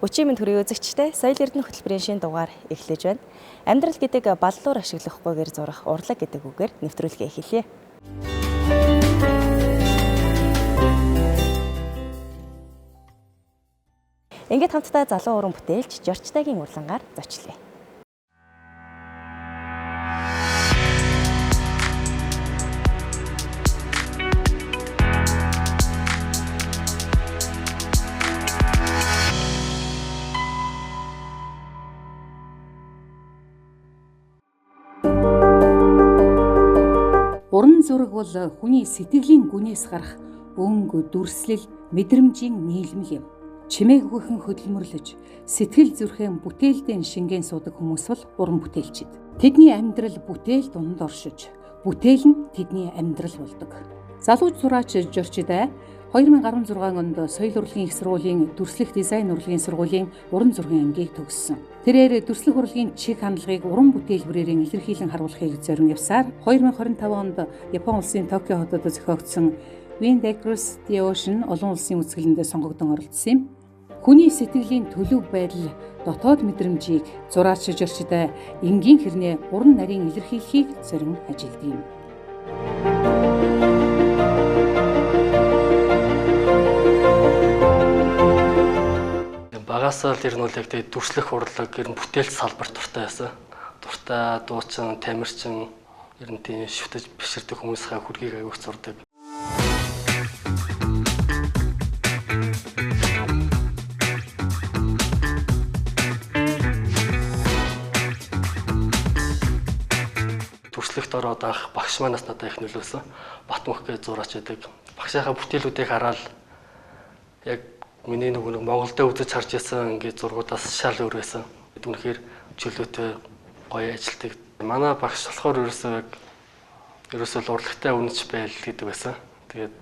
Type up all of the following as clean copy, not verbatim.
Өчигдөр минь төрийн үзэгчтэй соёл эрдэнэ хөтөлбөрийн шинэ дугаар эхлэж байна. Амьдрал гэдэг баллуур ашиглахгүйгээр зурах урлаг гэдэг үгээр нэвтрүүлгээ эхэлье. Ингээд хамтдаа залуу уран бүтээлч Жорчтайгийн урлагаар зочлие. Уран зураг бол хүний сэтгэлийн гүнээс гарах өнгө, дүрслэл, мэдрэмжийн нийлмэл юм. Чимээгүйхэн хөдөлмөрлөж, сэтгэл зүрхэн бүтээлдээ шингэн суудаг хүмүүс бол уран бүтээлчид. Тэдний амьдрал бүтээл дунд оршиж, бүтээл нь тэдний амьдрал болдог. Залуу зураач Жорчтай 2016 онд Соёл урлагийн их сургуулийн дүрслэх дизайн урлагийн сургуулийн уран зургийн ангийг төгссөн. Тэрээр дүрслэх урлагийн чиг хандлагыг уран бүтээлбэрээр илэрхийлэн харуулахыг зорин явсаар 2025 онд Япон улсын Токио хотод зохиогдсон Wind Across the Ocean олон улсын үзэсгэлэнд сонгогдсон оролцсон юм. Хүний сэтгэлийн төлөв байдал, дотоод мэдрэмжийг зураач Жорчтай энгийн хэрнээ уран нарийн илэрхийлэхийг зорин ажилладаг юм. Багасаа л ер нь тэгээд дүрслэх урлаг ер нь бүтээлч салбар дуртай байсан. Дуртай дуучин, тамирчин ер нь тийм шүтэж биширдэг хүмүүсийн хүргийг аяух зурдаг. Дүрслэгт ороод авах багш манаас надад их нөлөөсөн. Батмөхгээ зураач байдаг. Багшийнхаа бүтээлүүдийг хараад яг миний нэг Монголдөө үзэж харж байсан ингээд зургуудаас шал өөр байсан. Үнэхээр чөлөөтэй гоё ажилтдаг. Манай багш болохоор ерөөсөө урлагтай үнэж байл гэдэг байсан. Тэгээд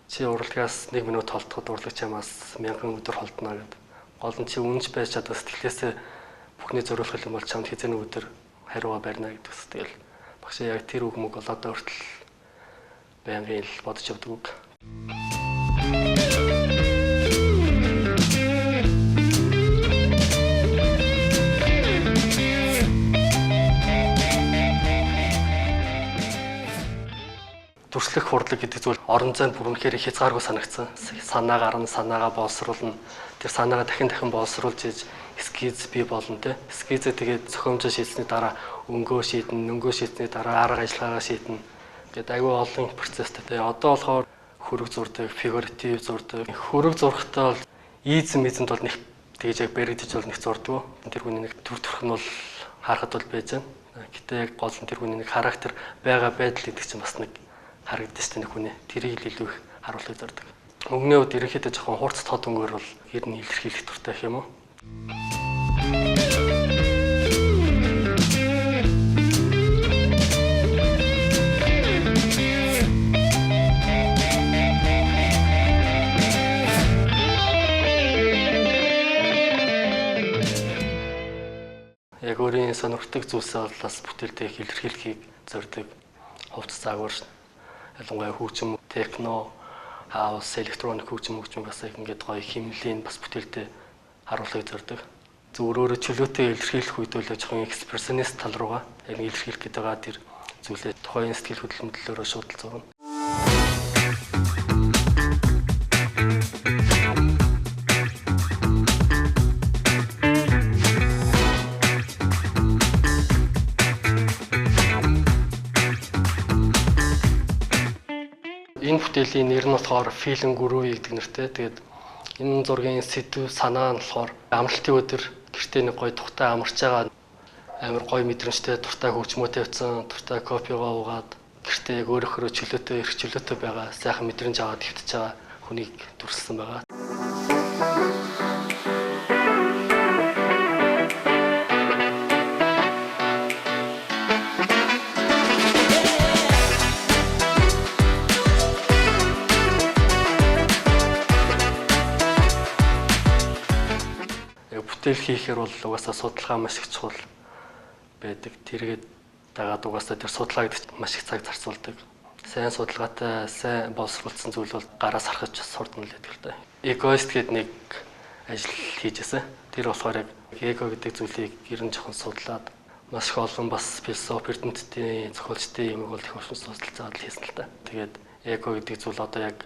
чи урлагаас 1 минут холдоход урлаг чамаас 1000 өдөр холдно гэдэг. Гол нь чи үнэж байж чадвал сэтгэлээсээ бүхний зориулах юм бол чамд хэзээ нэг өдөр хариугаа барина гэдэгс. Тэгэл багш яг тэр үг мөг одоо хүртэл байнгын л бодож явдаг үг. Дүрслэх урлаг гэдэг зүйл орон зайд бүр үнэхээр хязгааргүй санагдсан. Санаагаар нь санаагаа боловсруулна. Тэр санаагаа дахин боловсруулж ийж эскиз бий болно те. Эскизээ тэгээд зохиомжоо шийдсэний дараа өнгөө шийдсэний дараа арга ажиллагаагаа шийднэ. Тэгээд аюу олон процесстэй те. Одоо болохоор хөрөг зурдаг, фигуратив зурдаг. Хөрөг зурхтаа бол ийзэнд бол нэг тэгж яг баригдаж бол нэг зурдаг. Тэр хүний нэг төр төрх нь бол харахад бол байж байна. Гэтэ яг гол нь тэр хүний нэг характер байгаа байдал гэдэг чинь бас нэг харагдаж байна хүний. Тэрийг илүү их харуулж зордог. Мөнгөний үед ерөнхийдөө жоохон хурц тод өнгөөр бол ер нь илэрхийлэх дуртай юм уу? Яг өөрийн сонирхдаг зүйлсээ бас бүтээлдээ илэрхийлэхийг зорддог. Хувцас заагуур ялангуяа хөгжим, техно, хаус, электроник хөгжим бас яг ингээд гоё химнэлийн бас бүтээлдээ харуулахыг зорддог. Зөв өөрөөр чөлөөтэй илэрхийлэх үед бол жоохон экспрессионист тал руугаа яг илэрхийлэх гэдэг байгаа тэр зүйлээ тухайн сэтгэл хөдлөлөөрөө шууд зурна. Энэ бүтээлийн нэр нь болохоор Feeling Groove гэдэг нэртэй. Тэгээд энэ зургийн сэдв санаа нь болохоор амралтын өдөр гэртээ нэг гоё тухтай амарч байгаа амар гоё мэдрэмжтэй туртай хөгжмөөтэй явцсан, туртай кофегоо уугаад гэртээ яг өөрөөхөө чөлөөтэй эрх чөлөөтэй байгаа, сайхан мэдрэмж аваад хэвтэж байгаа хүнийг дүрсэлсэн байгаа. Бүтээл хийхээр бол угаасаа судалгаа маш их чухал байдаг. Тэргээд дагаад угаасаа тэр судалгаа гэдэг маш их цаг зарцуулдаг. Сайн судалгаатай, сайн боловсруулсан зүйл бол гараас харахад ч сурдна л гэдэг л да. Эгоист гэдэг нэг ажил хийжсэн. Тэр болохоор яг эго гэдэг зүйлийг ер нь жоохон судлаад маш их олон бас философи эрдэмтдийн зохиолчдын юмыг бол их олон судалцаад хийсэн л та. Тэгээд эго гэдэг зүйл одоо яг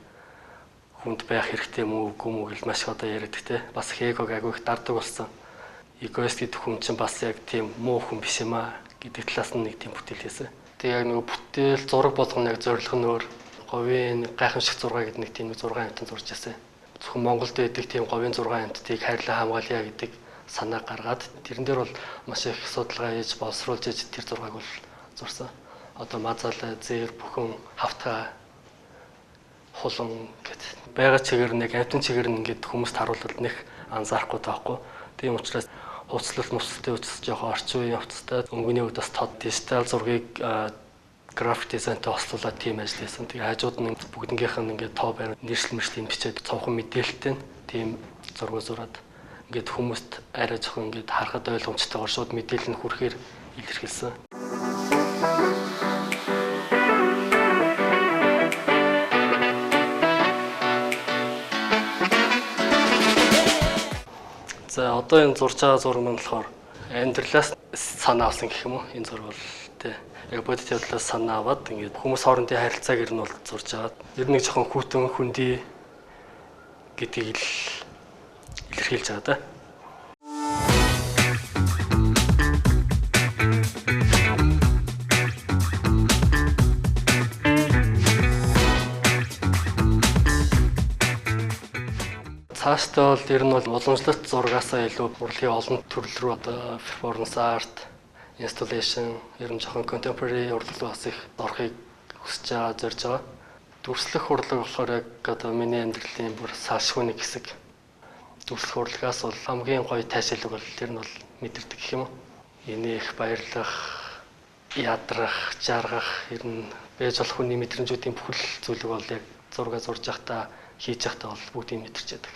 хүнд байх хэрэгтэй мүү үгүй мүү гэж маш их одоо яриад те. Бас их эгог агай их дардаг болсон. Эгоист гэдэг хүн чинь бас яг тийм муу хүн биш юм аа гэдэг талаас нь нэг тийм бүтээл хийсэн. Тэгээ яг нэг бүтээл зураг болгоно яг зорилго нь өөр. Говийн гайхамшиг зураг гэдэг нэг тийм 6 амтан зурж ирсэн. Зөвхөн Монголд байдаг тийм говийн 6 амттыг хайрлаа хамгаалъя гэдэг санаа гаргаад тэрэн дээр бол маш их судалгаа хийж боловсруулж иж тэр зургааг бол зурсан. Одоо мазаалаа, зээр, бүхэн, хавтга, хулан гэдэг байгаа чигээр нэг амтан чигээр нь ингээд хүмүүст харуулвал нэг анзаарахгүй таахгүй. Тийм учраас хууцлалт мөсөлтөд үсэж жоохон орчин үеийн явцтай өнгөний үед бас тод дижитал зургийг график дизайнтай хослуулаад тийм ажил хийсэн. Тэгээ хажууд нь бүгднгийнх нь ингээд тоо байр нэршил мэршлийн бичээд цовхон мэдээлэлтэй тийм зураг зураад ингээд хүмүүст арай жоохон ингээд харахад ойлгомжтойгоор шууд мэдээлэл нь хүрэхээр илэрхийлсэн. За одоо энэ зурж байгаа зураг маань болохоор амьдралаас санаа авсан гэх юм уу? Энэ зураг бол тий яг бодит явдлаас санаа аваад ингээд хүмүүс хоорондын харилцааг ер нь бол зурж агаад ер нь нэг жоохон хүүтэн хүндий гэдгийг л илэрхийлж байгаа да. Цаашдаа бол ер нь бол уламжлалт зургаасаа илүү урлагийн олон төрөл рүү одоо performance art, installation, ер нь жоохон contemporary урлаг руу бас их орохыг хүсэж байгаа, зорж байгаа. Дүрслэх урлаг болохоор яг одоо миний амьдралын бүр салшгүй нэг хэсэг. Дүрслэх урлагаас бол хамгийн гоё тайшаалыг бол тэр нь бол мэдэрдэг гэх юм уу. Энийх, баярлах, ядрах, жаргах ер нь байж болох хүний мэдрэмжүүдийн бүхэл зүйлийг бол яг зураг зурж байхдаа хийж байхдаа бол бүгдийг мэдэрч яадаг.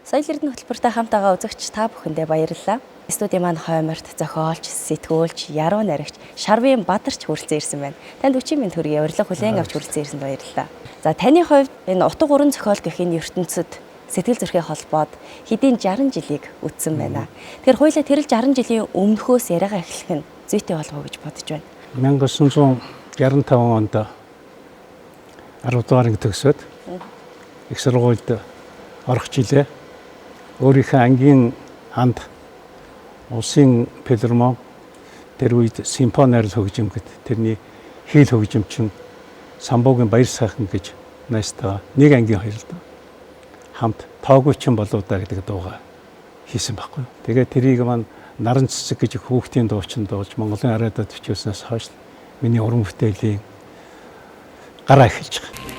Соёл эрдэнэ хөтөлбөртэй хамт байгаа үзэгч та бүхэндээ баярлалаа. Студийн маань хойморт зохиолч, сэтгүүлч, яруу найрагч Шарвин Бадарч хүрэлцэн ирсэн байна. Танд 40 минут хүргэе урилга хүлээн авч хүрэлцэн ирсэнд баярлалаа. За таны хувьд энэ утга уран зохиол гэх энэ ертөнцид сэтгэл зүрхийн холбоод хэдийн 60 жилийг үтсэн байна. Тэгэхээр хоёулаа тэрл 60 жилийн өмнөхөөс яриагаа эхлэх нь зүйтэй болов уу гэж бодож байна. 1965 онд 10 дугаар анги төгсөөд их сургуульд орох жилээ өөрийнхөө ангийн ханд улсын филармон тэр үед симфониар хөгжим гэд тэрний хийл хөгжимчин Самбуугийн баяр сайхан гэж найстаа нэг ангийн хоёролд хамт тоогүйчин болоо да гэдэг дууга хийсэн байхгүй. Тэгээд тэрийг маань наран цэцэг гэж хүүхдийн дуучин дуулж Монголын араадад бичүүлснээс хойш миний уран бүтээлийн гараа эхэлж байгаа.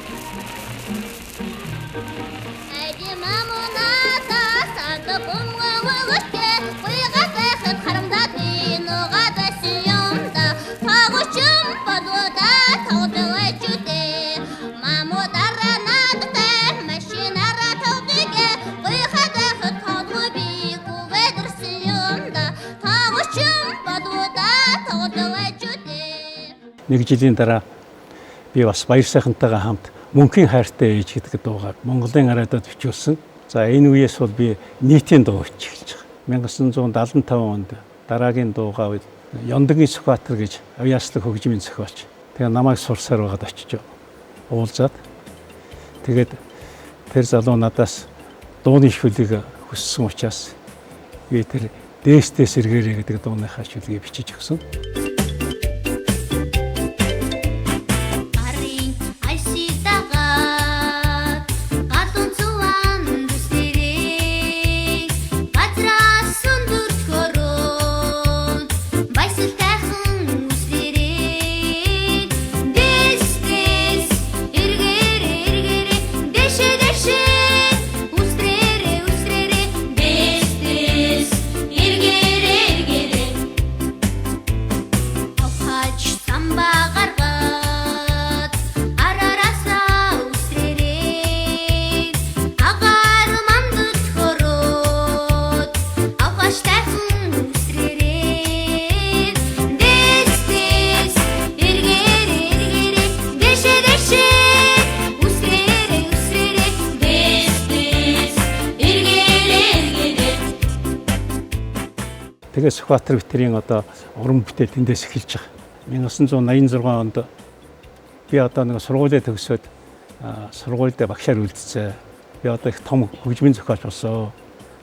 Нэг жилийн дараа би бас баяр сайхантайгаа хамт Мөнхийн хайртай ээж гэдэг дуугаар Монголын араадад бичүүлсэн. За энэ үеэс бол би нийтийн дуу бичиж байгаа. 1975 онд дараагийн дуугаа үед Ёндөгийн Сүхбаатар гэж авьяаслаг хөгжмийн зохиолч. Тэгээ намайг сурсаар байгаад очиж уулзаад тэгээд тэр залуу надаас дууны шүлгийг хүссэн учраас би тэр дээстээс эргээрээ гэдэг дууныхаа шүлгийг бичиж өгсөн. Тэгээ Сүхбаатар битрийн одоо уран бүтээл тэндээс эхэлж байгаа. 1986 онд би одоо нэг сургуулиа төгсөөд сургуульд багшаар үлдсэн. Би одоо их том хөгжмийн зохиолч болсон.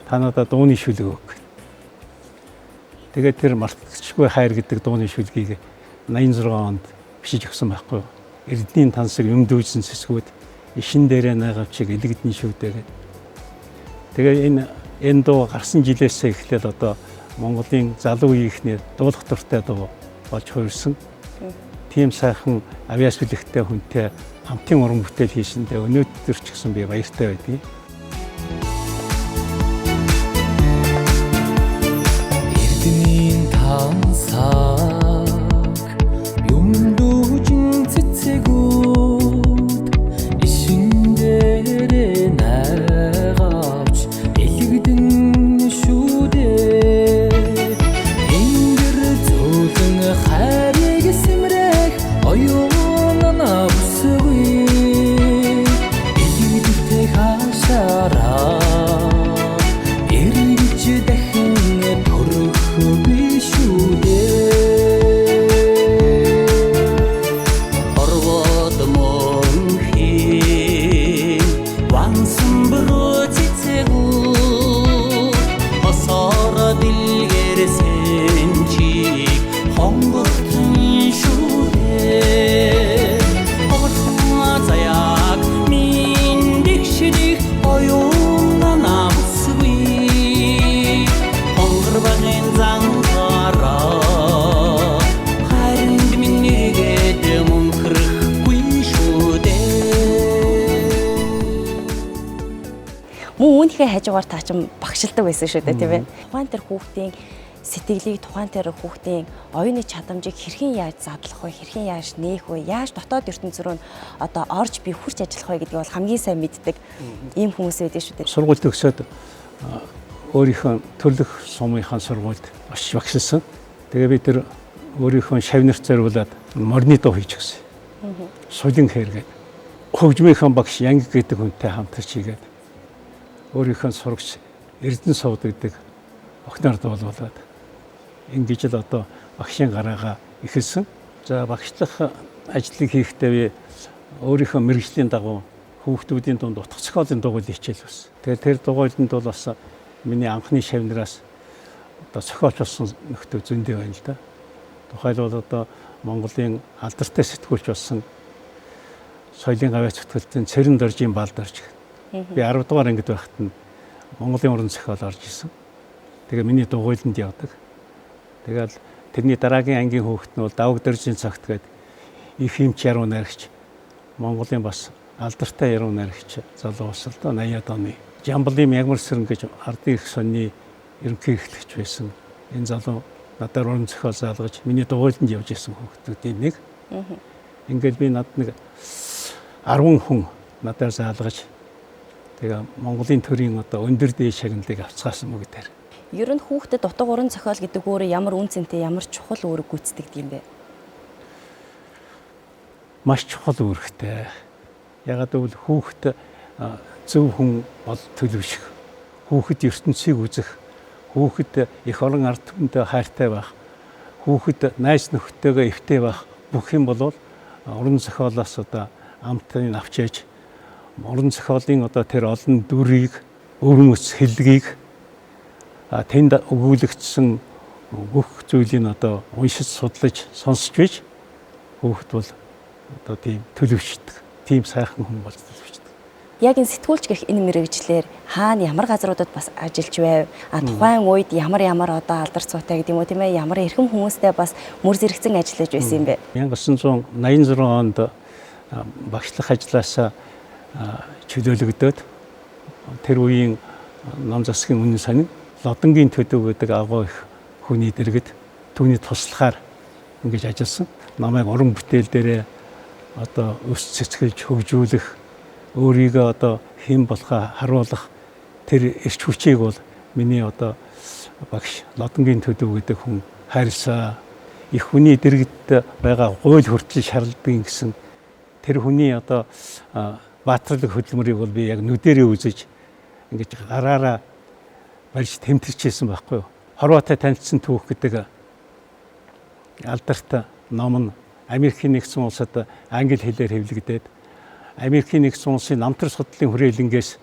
Та надад дууны шүлэг өг. Тэгээд тэр мартчихгүй хайр гэдэг дууны шүлгийг 86 онд бичиж өгсөн байхгүй. Эрдэнийн тансаг юм дүүжсэн сэсгүүд ишин дээрээ найгавчиг элэгдэн шүвдээ гэдэг. Тэгээ энэ дуу гарсан жилээсээ эхлээд одоо Монголын залуу үеийнхний дуулах дуртай дуу болж хувирсан. Тийм сайхан авиас бэлэгтэй хүнтэй хамтын уран бүтээл хийсэндээ өнөөдөр ч гэсэн би баяртай байдгийг. Эрдэнийн тансаг юм дүүжин цэцэгүүд ишин дээрээ найгавч элэгдэн шүдээ энгэр зөөлөн хайрыг сэмрэх оюун навсгүй элэгдэлтэй хашаараа эргэж дахин төрөхгүй шүдээ орвод мөнхий вансан бөрөө цэцэгүүд хосоор дэлгэрсэн чиг хонгортон шүдээ орхон заяаг минь дэгшдих оюун намсгүй хонгор багын зангараа хайранд минь нэгээд мөнхрөхгүй шүдээ. Мөн үүнийхээ хажуугаар та ч багшилдаг байсан шүү дээ, тийм ээ. Тухайн тэр хүүхдийн сэтгэлийг, тухайн тэр хүүхдийн оюуны чадамжийг хэрхэн яаж задлах вэ, хэрхэн яаж нээх вэ, яаж дотоод ертөнц рүү одоо орж би хурц ажиллах вэ гэдгийг бол хамгийн сайн мэддэг ийм хүмүүс байдаг шүү дээ. Сургууль төгсөөд өөрийнхөө төрлөх сумынхаа сургуульд очиж багшилсан. Тэгээ би тэр өөрийнхөө шавнарт зориулаад морины дуу хийж өгсөн. Сулин хэргээд хөгжмийнхаа багш Янг гэдэг хүнтэй хамтарч хийгээд өөрийнхөө сурагч Эрдэнэ сууд гэдэг охиноор дуулуулад ингэж л одоо багшийн гараагаа эхэлсэн. За багшлах ажлыг хийхдээ би өөрийнхөө мэргэжлийн дагуу хүүхдүүдийн дунд утга зохиолын дугуйл хичээл байсан. Тэгээд тэр дугуйланд бол бас миний анхны шавнараас одоо зохиолч болсон нөхдөд зөндөө байна л да. Тухайлбал одоо Монголын алдартай сэтгүүлч болсон соёлын гавьяа зүтгэлтэн Цэрэн Доржийн Балдарж. Би 10 дугаар ангид байхад нь Монголын уран зохиол орж исэн. Тэгээ миний дугуйланд явдаг. Тэгэл тэрний дараагийн ангийн хүүхэд нь бол Даваг Доржийн цагт гээд их хэмч яруу найрагч Монголын бас алдартай яруу найрагч залуу бас л доо 80-аад оны Жамблын Ягмар Сэрэн гэж ардын их сонины ерөнхий эрхлэгч байсан. Энэ залуу надад уран зохиол заалгаж миний дугуйланд явж исэн хүүхдүүдийн нэг. Ингээд би над нэг 10 хүн надад заалгаж тэгээ Монголын төрийн одоо өндөр дээд шагналыг авцгаасан мөг дээр. Ер нь хүүхдэд утга уран зохиол гэдэг өөрөө ямар үн цэнтэй, ямар чухал үүрэг гүйцэтгэдэг юм бэ? Маш чухал үүрэгтэй. Ягаад гэвэл хүүхэд зөв хүн бол төлөвшөх, хүүхэд ертөнцийг үзэх, хүүхэд их олон ард түмэнд хайртай байх, хүүхэд найз нөхдөйгөө эвтэй байх бүх юм бол уран зохиолоос одоо амтыг авч яаж уран зохиолын одоо тэр олон дүрийг, өвөн өс хэллэгийг тэнд өгүүлэгдсэн бүх зүйлийг одоо уншиж судлаж сонсч байж хүүхэд бол одоо тийм төлөвшдөг, тийм сайхан хүн болж төлөвшдөг. Яг энэ сэтгүүлч гэх энэ мэрэгжлэр хаана ямар газруудад бас ажиллаж байв? Тухайн үед ямар одоо алдарч суутай гэдэг юм уу тийм ээ? Ямар эрхэм хүмүүстэй бас мөр зэрэгцэн ажиллаж байсан юм бэ? 1986 онд багшлах ажлаасаа чөлөөлөгдөөд тэр үеийн ном засгийн үнэн сонин Лодонгийн төдөв гэдэг агуу их хүний дэргэд түүний туслахаар ингэж ажилласан. Намайг уран бүтээл дээрээ одоо өс цэцгэлж хөгжүүлэх, өөрийгөө одоо хэн болохоо харуулах тэр эрч хүчийг бол миний одоо багш Лодонгийн төдөв гэдэг хүн хайрлсан. Их хүний дэргэд байгаа гуйл хүртэл шарладаг гэсэн тэр хүний одоо баатарлаг хөдөлмөрийг бол би яг нүдэрээ үзэж ингэж гараараа барьж тэмтэрчээсэн байхгүй юу. Хорватай танилцсан түүх гэдэг алдартай ном нь Америкийн нэгдсэн улсад англи хэлээр хэвлэгдээд Америкийн нэгдсэн улсын намтар судлалын хүрээлэнгээс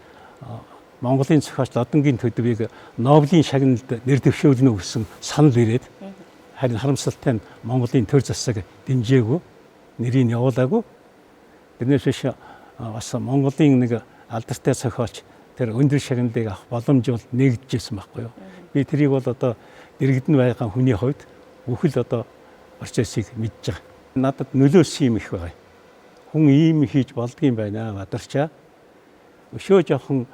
Монголын зохиолч Лодонгийн төдвийг Нобелийн шагналд нэр дэвшүүлнэ гэсэн санал ирээд харин харамсалтай нь Монголын төр засаг дэмжээгүй, нэрийг явуулаагүй. Тэрнээс биш бас Монголын нэг алдартай зохиолч тэр өндөр шагналыг авах боломж бол нэгдэжсэн байхгүй юу. Би тэрийг бол одоо дэрэгдэн байгаа хүний хувьд бүхэл одоо процессыг мэдж байгаа. Надад нөлөөсөн юм их байгаа. Хүн ийм хийж болдгийм байна бадарчаа. Өшөө жоохон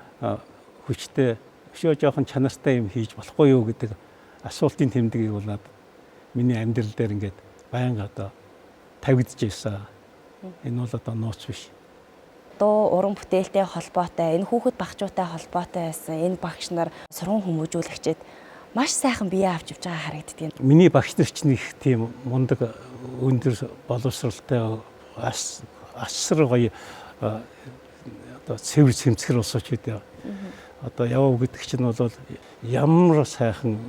хүчтэй, өшөө жоохон чанартай юм хийж болохгүй юу гэдэг асуултын тэмдгийг бол надад миний амьдрал дээр ингээд байнга одоо тавигдж ийсэн. Энэ бол одоо нууц биш. Дуу уран бүтээлтэй холбоотой, энэ хүүхэд багчуутай холбоотой байсан энэ багш нар сургууль хүмүүжүүлэгчэд маш сайхан бие авч явж байгаа харагддаг. Миний багш нар ч нэг тийм мундаг өндөр боловсралтай асар гоё одоо цэвэр цэмцгэр усууч гэдэг. Одоо яваа гэдэг чинь бол ямар сайхан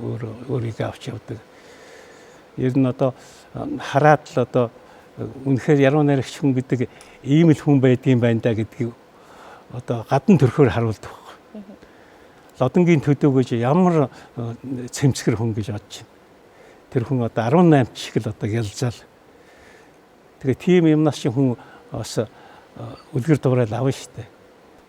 өөрийгөө авч явдаг. Ер нь одоо хараад л одоо үнэхээр яруу найрагч хүн гэдэг ийм л хүн байдгийн байна да гэдгийг одоо гадна төрхөөр харуулдаг. Лодонгийн төдөө гэж ямар цэмцгэр хүн гэж бодож байна. Тэр хүн одоо 18 шиг л одоо ялзаал. Тэгээ тийм юмнаас чинь хүн бас үлгэр дуурайл авна штэ.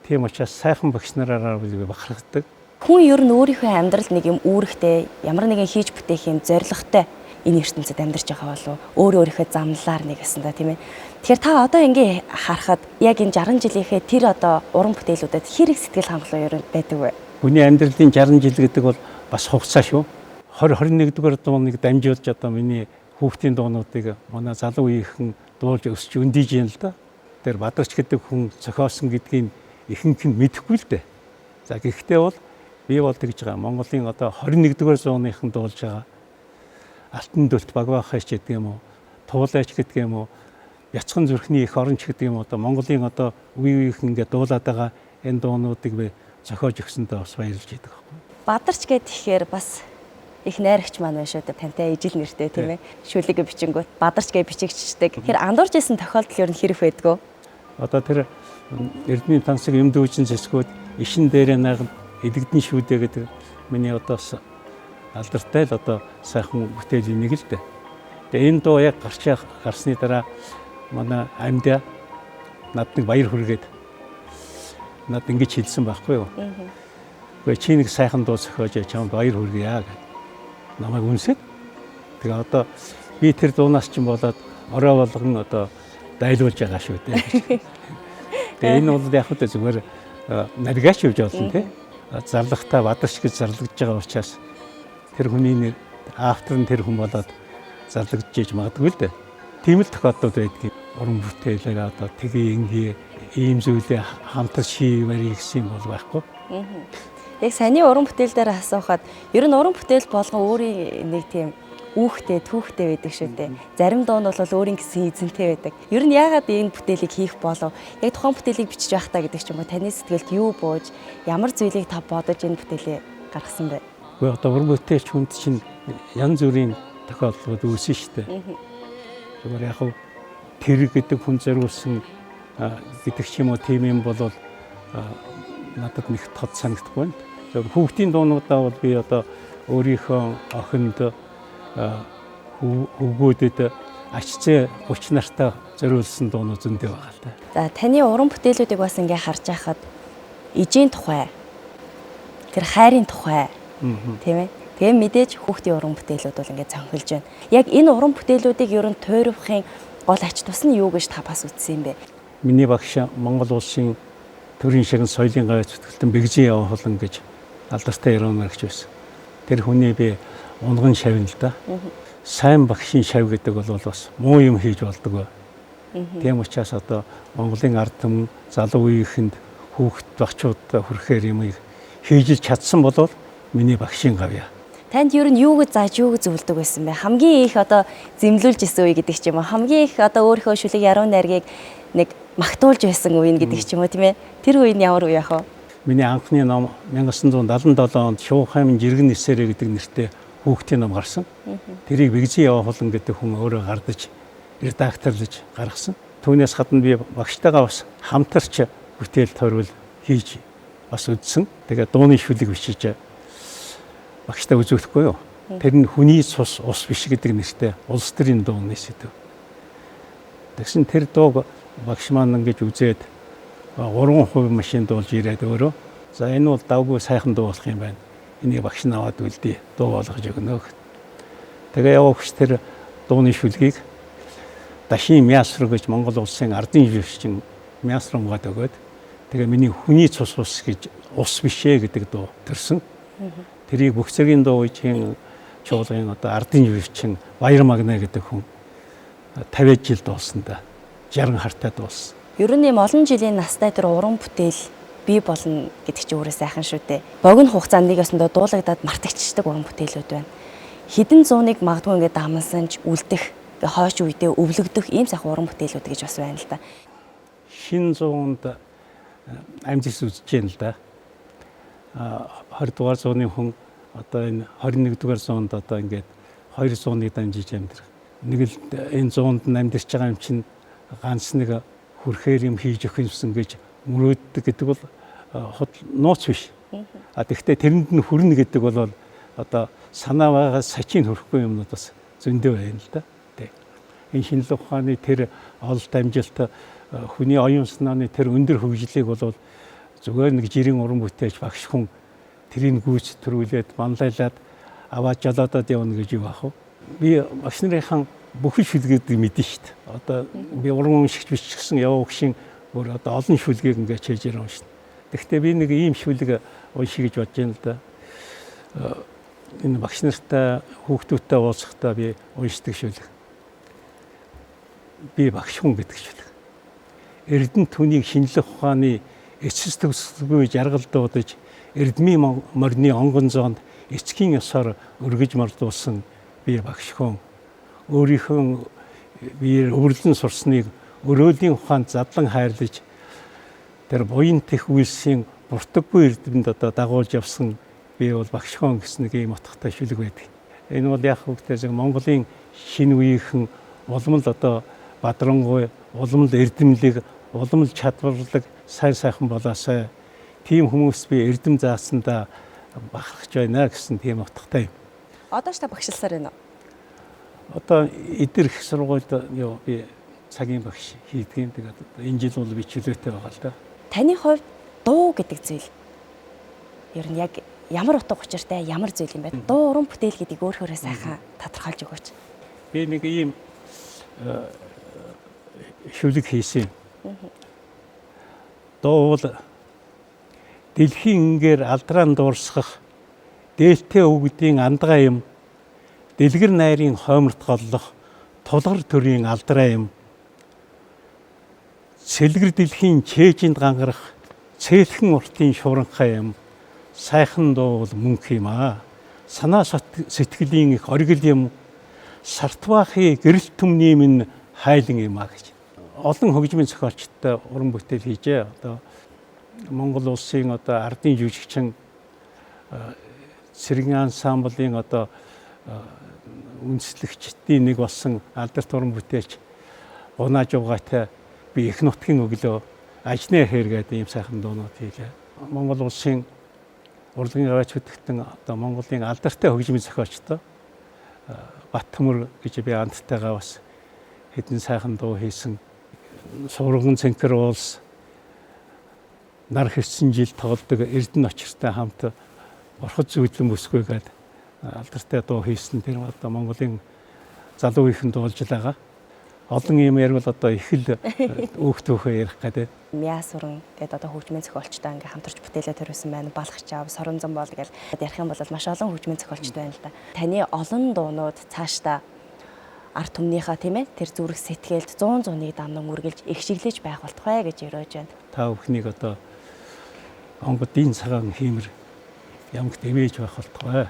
Тийм учраас сайхан багш нараараа бахархдаг. Хүн ер нь өөрийнхөө амьдралд нэг юм үүрэгтэй, ямар нэгэн хийж бүтээх юм зоригтой энэ ертөнцид амьдарч байгаа болов өөрөө өөрийнхөө замналаар нэг гэсэн да тийм ээ. Тэгэхээр та одоо ингээ харахад яг энэ 60 жилийнхээ тэр одоо уран бүтээлүүдэд хэрэг сэтгэл хангалуун ер нь байдаг вэ? Хүний амьдралын 60 жил гэдэг бол бас хугацаа шүү. 20-21-р дууныг дамжуулж одоо миний хүүхдийн дуунуудыг манай залуу үеийнхэн дуулж өсч өндийж юм л да. Тэр Бадарч гэдэг хүн зохиосон гэдгийг ихэнх нь мэдэхгүй л дээ. За гэхдээ бол би бол тэгж байгаа. Монголын одоо 21-р зууныхан дуулж байгаа Алтан дүлт Багбаахайч гэдэг юм уу, Туулайч гэдэг юм уу, Яцхан зүрхний их оронч гэдэг юм уу, одоо Монголын одоо үе үеийнхэн ингээд дуулаад байгаа энэ дуунуудыг би зохиож өгсөндөө бас баярлж байдаг байхгүй. Бадарч гэхээр бас их найрагч маань байна шүү дээ. Тантай ижил нэртэй тийм ээ. Шүлэг бичингүүт Бадарч гэж бичигчдэг. Тэр андуурж исэн тохиолдол ер нь хэрэг байдгүй. Одоо тэр Эрдэнэ тансаг юм дүүжин зэсгүүд ишин дээрээ наган эдэгдэн шүүдэ гэдэг миний одоо алдартай л одоо сайхан бүтээлийн нэг л дээ. Тэгээ энэ дуу яг гарсны дараа манай амьдаа над нэг баяр хүргээд над ингэж хэлсэн байхгүй юу. Гэхдээ чи нэг сайхан дуу зохиож чамд баяр хүргье гэж намайг үнсээд. Тэгээ одоо би тэр дуунаас чинь болоод орой болгон одоо дайлуулж байгаа шүү дээ. Тэгээ энэ бол яг хөтэ зүгээр навигаш явж болно тий. Зарлахтаа Бадарч гэж зарлагдж байгаа учраас тэр хүний нэр автор нь тэр хүн болоод зарлагдж иж магадгүй л дээ. Тийм л тохиолдлууд байдаг. Уран бүтээлээ одоо тгий ингээ ийм зүйлээ хамтар шийвэрий гэсэн бол байхгүй. Яг саний уран бүтээл дээр асуухад ер нь уран бүтээл болгон өөрийн нэг тийм үүхтэй, түүхтэй байдаг шүү дээ. Зарим дуу нь бол өөрийн гэсэн эзэнтэй байдаг. Ер нь яагаад энэ бүтээлийг хийх болов? Яг тухайн бүтээлийг бичиж байх та гэдэг ч юм уу таны сэтгэлд юу бууж, ямар зүйлийг та бодож энэ бүтээлээ гаргасан бэ? Гэхдээ одоо уран бүтээлч хүнд чинь янз бүрийн тохиолдлууд үүснэ шүү дээ. Зүгээр яг тэр гэдэг хүн зориулсан гэдэг ч юм уу тийм юм бол надад нэг тод санагдахгүй байна. Хүүхдийн дуунуудаа бол би одоо өөрийнхөө охинд хөвгүүдэд ачцээ 30 нартай зориулсан дуунууд зөндөө байгаа л да. За таны уран бүтээлүүдийг бас ингээ харж байхад ижийн тухай, тэр хайрын тухай тийм ээ. Тэгээ мэдээж хүүхдийн уран бүтээлүүд бол ингээ цанхилж байна. Яг энэ уран бүтээлүүдийг ер нь туйрахын гол ач тус нь юу гэж та бас үзсэн юм бэ? Миний багш Монгол улсын төрийн шагнал соёлын гавьяа зүтгэлтэн Бэгжин Явахлан гэж алдартай яруу найрагч байсан. Тэр хүний би унган шавна л да. Сайн багшийн шав гэдэг бол бас муу юм хийж болдог. Тийм учраас одоо Монголын ард түмэн залуу үеийнхэнд хүүхэд багчуудаа хүрэхээр юм хийж чадсан бол миний багшийн гавьяа. Танд ер нь юу гэж зааж юу гэж зөвлөдөг байсан бэ? Хамгийн их одоо зэмлүүлж исэн үе гэдэг ч юм уу. Хамгийн их одоо өөрийнхөө шүлэг яруу найргийг нэг магтуулж байсан үе гэдэг ч юм уу тийм ээ. Тэр үе нь ямар үе яах вэ? Миний анхны ном 1977 онд Шуух хаймын жиргэн нисэрэ гэдэг нэртэй хүүхдийн ном гарсан. Тэрийг Бэгзийн Ява Хулан гэдэг хүн өөрөө гардаж редакторлж гаргасан. Түүнээс гадна би багштайгаа бас хамтарч бүтээл тойрвол хийж бас үзсэн. Тэгээ дууны шүлэг бичиж багштай үзүүлэхгүй юу. Тэр нь хүний цус ус биш гэдэг нэртэй улс төрийн дууны сэдв. Тэгсэн тэр дууг багш маань ингэж үзээд 3% машин дуулж ирээд өөрөө за энэ бол давгүй сайхан дуу болох юм байна. Энийг багш нь аваад үлдээ дуу болгож өгнө. Тэгээ явагч тэр дууны шүлгийг Дашин Мясруу гэж Монгол улсын ардын жишгэн Мясруугаад өгөөд тэгээ миний хүний цус ус гэж ус бишээ гэдэг дуу төрсөн. Тэрийг бүх зэргийн дуу үеийн чуулгын одоо ардын жишгэн Баяр Магна гэдэг хүн 50 жил дуулсан да. 60 хартай дуулсан. Ер нь ийм олон жилийн настай тэр уран бүтээл бий болно гэдэг чинь өөрөө сайхан шүү дээ. Богино хугацаанд нэг ёсондоо дуулагдаад мартагдчихдаг уран бүтээлүүд байна. Хэдэн зууныг магадгүй ингээд дамнасан ч үлдэх, хойш үедээ өвлөгдөх ийм сайхан уран бүтээлүүд гэж бас байна л да. Шинэ зуунд амьдс үзэж байна л да. 20 дугаар зууны хүн одоо энэ 21 дугаар зуунд одоо ингээд 200-ыг дамжиж амьдрах. Нэг л энэ зуунд амьдарч байгаа юм чинь ганц нэг хүрхээр юм хийж өгөх юмсан гэж мөрөөддөг гэдэг бол нууц биш. Тэгэхдээ тэрэнд нь хүрнэ гэдэг бол одоо санаа байгаа сачийг хөрөхгүй юмнууд бас зөндөө байна л да. Энэ шинжлэх ухааны тэр ололт амжилт хүний оюун санааны тэр өндөр хөгжлийг бол зүгээр нэг жирийн уран бүтээлч багш хүн тэрийг гүйцэтгүүлээд манлайлаад аваад жалаадад явна гэж юу ах вэ? Би багш нарын бүхэл шүлгүүдийг мэднэ шүү дээ. Одоо би уран уншигч бичсэн явагчийн өөр одоо олон шүлгийг ингээд чийж ирэн уншина. Гэхдээ би нэг ийм шүлэг уншиж гэж бодож байна л да. Энэ багш нартай хүүхдүүдтэй уулзахдаа би уншдаг шүлэг. Би багш хүн гэдэг шүлэг. Эрдэнэ түүнийг шинжлэх ухааны эцэс төгсгөө жаргал дуудаж эрдмийн морины онгон зоонд эцгийн ёсоор өргөж мордуулсан би багш хүн. Өөрийнхөө биеэр өвөрлөн сурсныг өрөөлийн ухаанд задлан хайрлаж тэр буян тех үйлсийн буртаггүй эрдэмэд одоо дагуулж явсан би бол багш хүн гэсэн нэг ийм утгатай шүлэг байдаг. Энэ бол яг хүүхдээс Монголын шинэ үеийнхэн улам л одоо бадрангуй, улам л эрдэмлэг, улам л чадварлаг сайн сайхан болоосай. Тийм хүмүүс би эрдэм заасандаа бахархаж байна гэсэн тийм утгатай юм. Одоо ч та багшлсаар байна уу? Одоо эдгээр их сургуульд би цагийн багш хийдэг юм. Тэгээд энэ жил бол би чөлөөтэй байгаа л да. Таны хувьд дуу гэдэг зүйл ер нь яг ямар утга учиртай, ямар зүйл юм бэ? Дуу уран бүтээл гэдгийг өөрөөрөө сайхан тодорхойлж өгөөч. Би нэг ийм шүлэг хийсэн. Дуу бол дэлхийн ингээр алдран дуурсгах дээлтэй өвгдийн андгаа юм. Дэлгэр найрын хойморт голлох тулгар төрийн алдраа юм. Сэлгэр дэлхийн чэйжинд гангарах цээлхэн уртын шуранхай юм. Сайхан дуу бол мөнх юм аа. Санаа сэтгэлийн их оргил юм. Сартбаахи гэрэл түмний минь хайлан юм аа гэж. Олон хөгжмийн зохиолчтой уран бүтээл хийжээ. Одоо Монгол улсын одоо ардын жүжигчин цэргийн ансамблын одоо үндэслэгчдийн нэг болсон алдарт уран бүтээлч Гунаа Жугаатай би их нутгийн өглөө ажны хээр гэдэг ийм сайхан дуунууд хийлээ. Монгол улсын урлагийн гавьяач хөтгтэн одоо Монголын алдартай хөгжмийн зохиолчтой Баттөмөр гэж би антайгаа бас хэдэн сайхан дуу хийсэн. Сурган цэнхэр уулс нар хэвсэн жил тоглодог Эрдэнэ очиртай хамт орход зүйдлэн бүсгүйгээд алдартай дуу хийсэн. Тэр одоо Монголын залуу ихэн дуулж байгаа. Олон юм ярил одоо их л өөхтөөхөө ярих гэдэг. Мясуран гэдэг одоо хөгжмийн зохиолчтой ингээ хамтарч бүтээлээ төрүүлсэн байна. Балхч аав, Соронзон бол гэж ярих юм бол маш олон хөгжмийн зохиолчтой байна л да. Таны олон дуунууд цаашдаа ард түмнийхээ тийм ээ тэр зүрх сэтгэлд 100-100-ыг дамнан үргэлж их шиглэж байх болтугай гэж өрөөж байна. Та бүхнийг одоо онгодын цагаан хиймэр ямагт эмээж байх болтугай.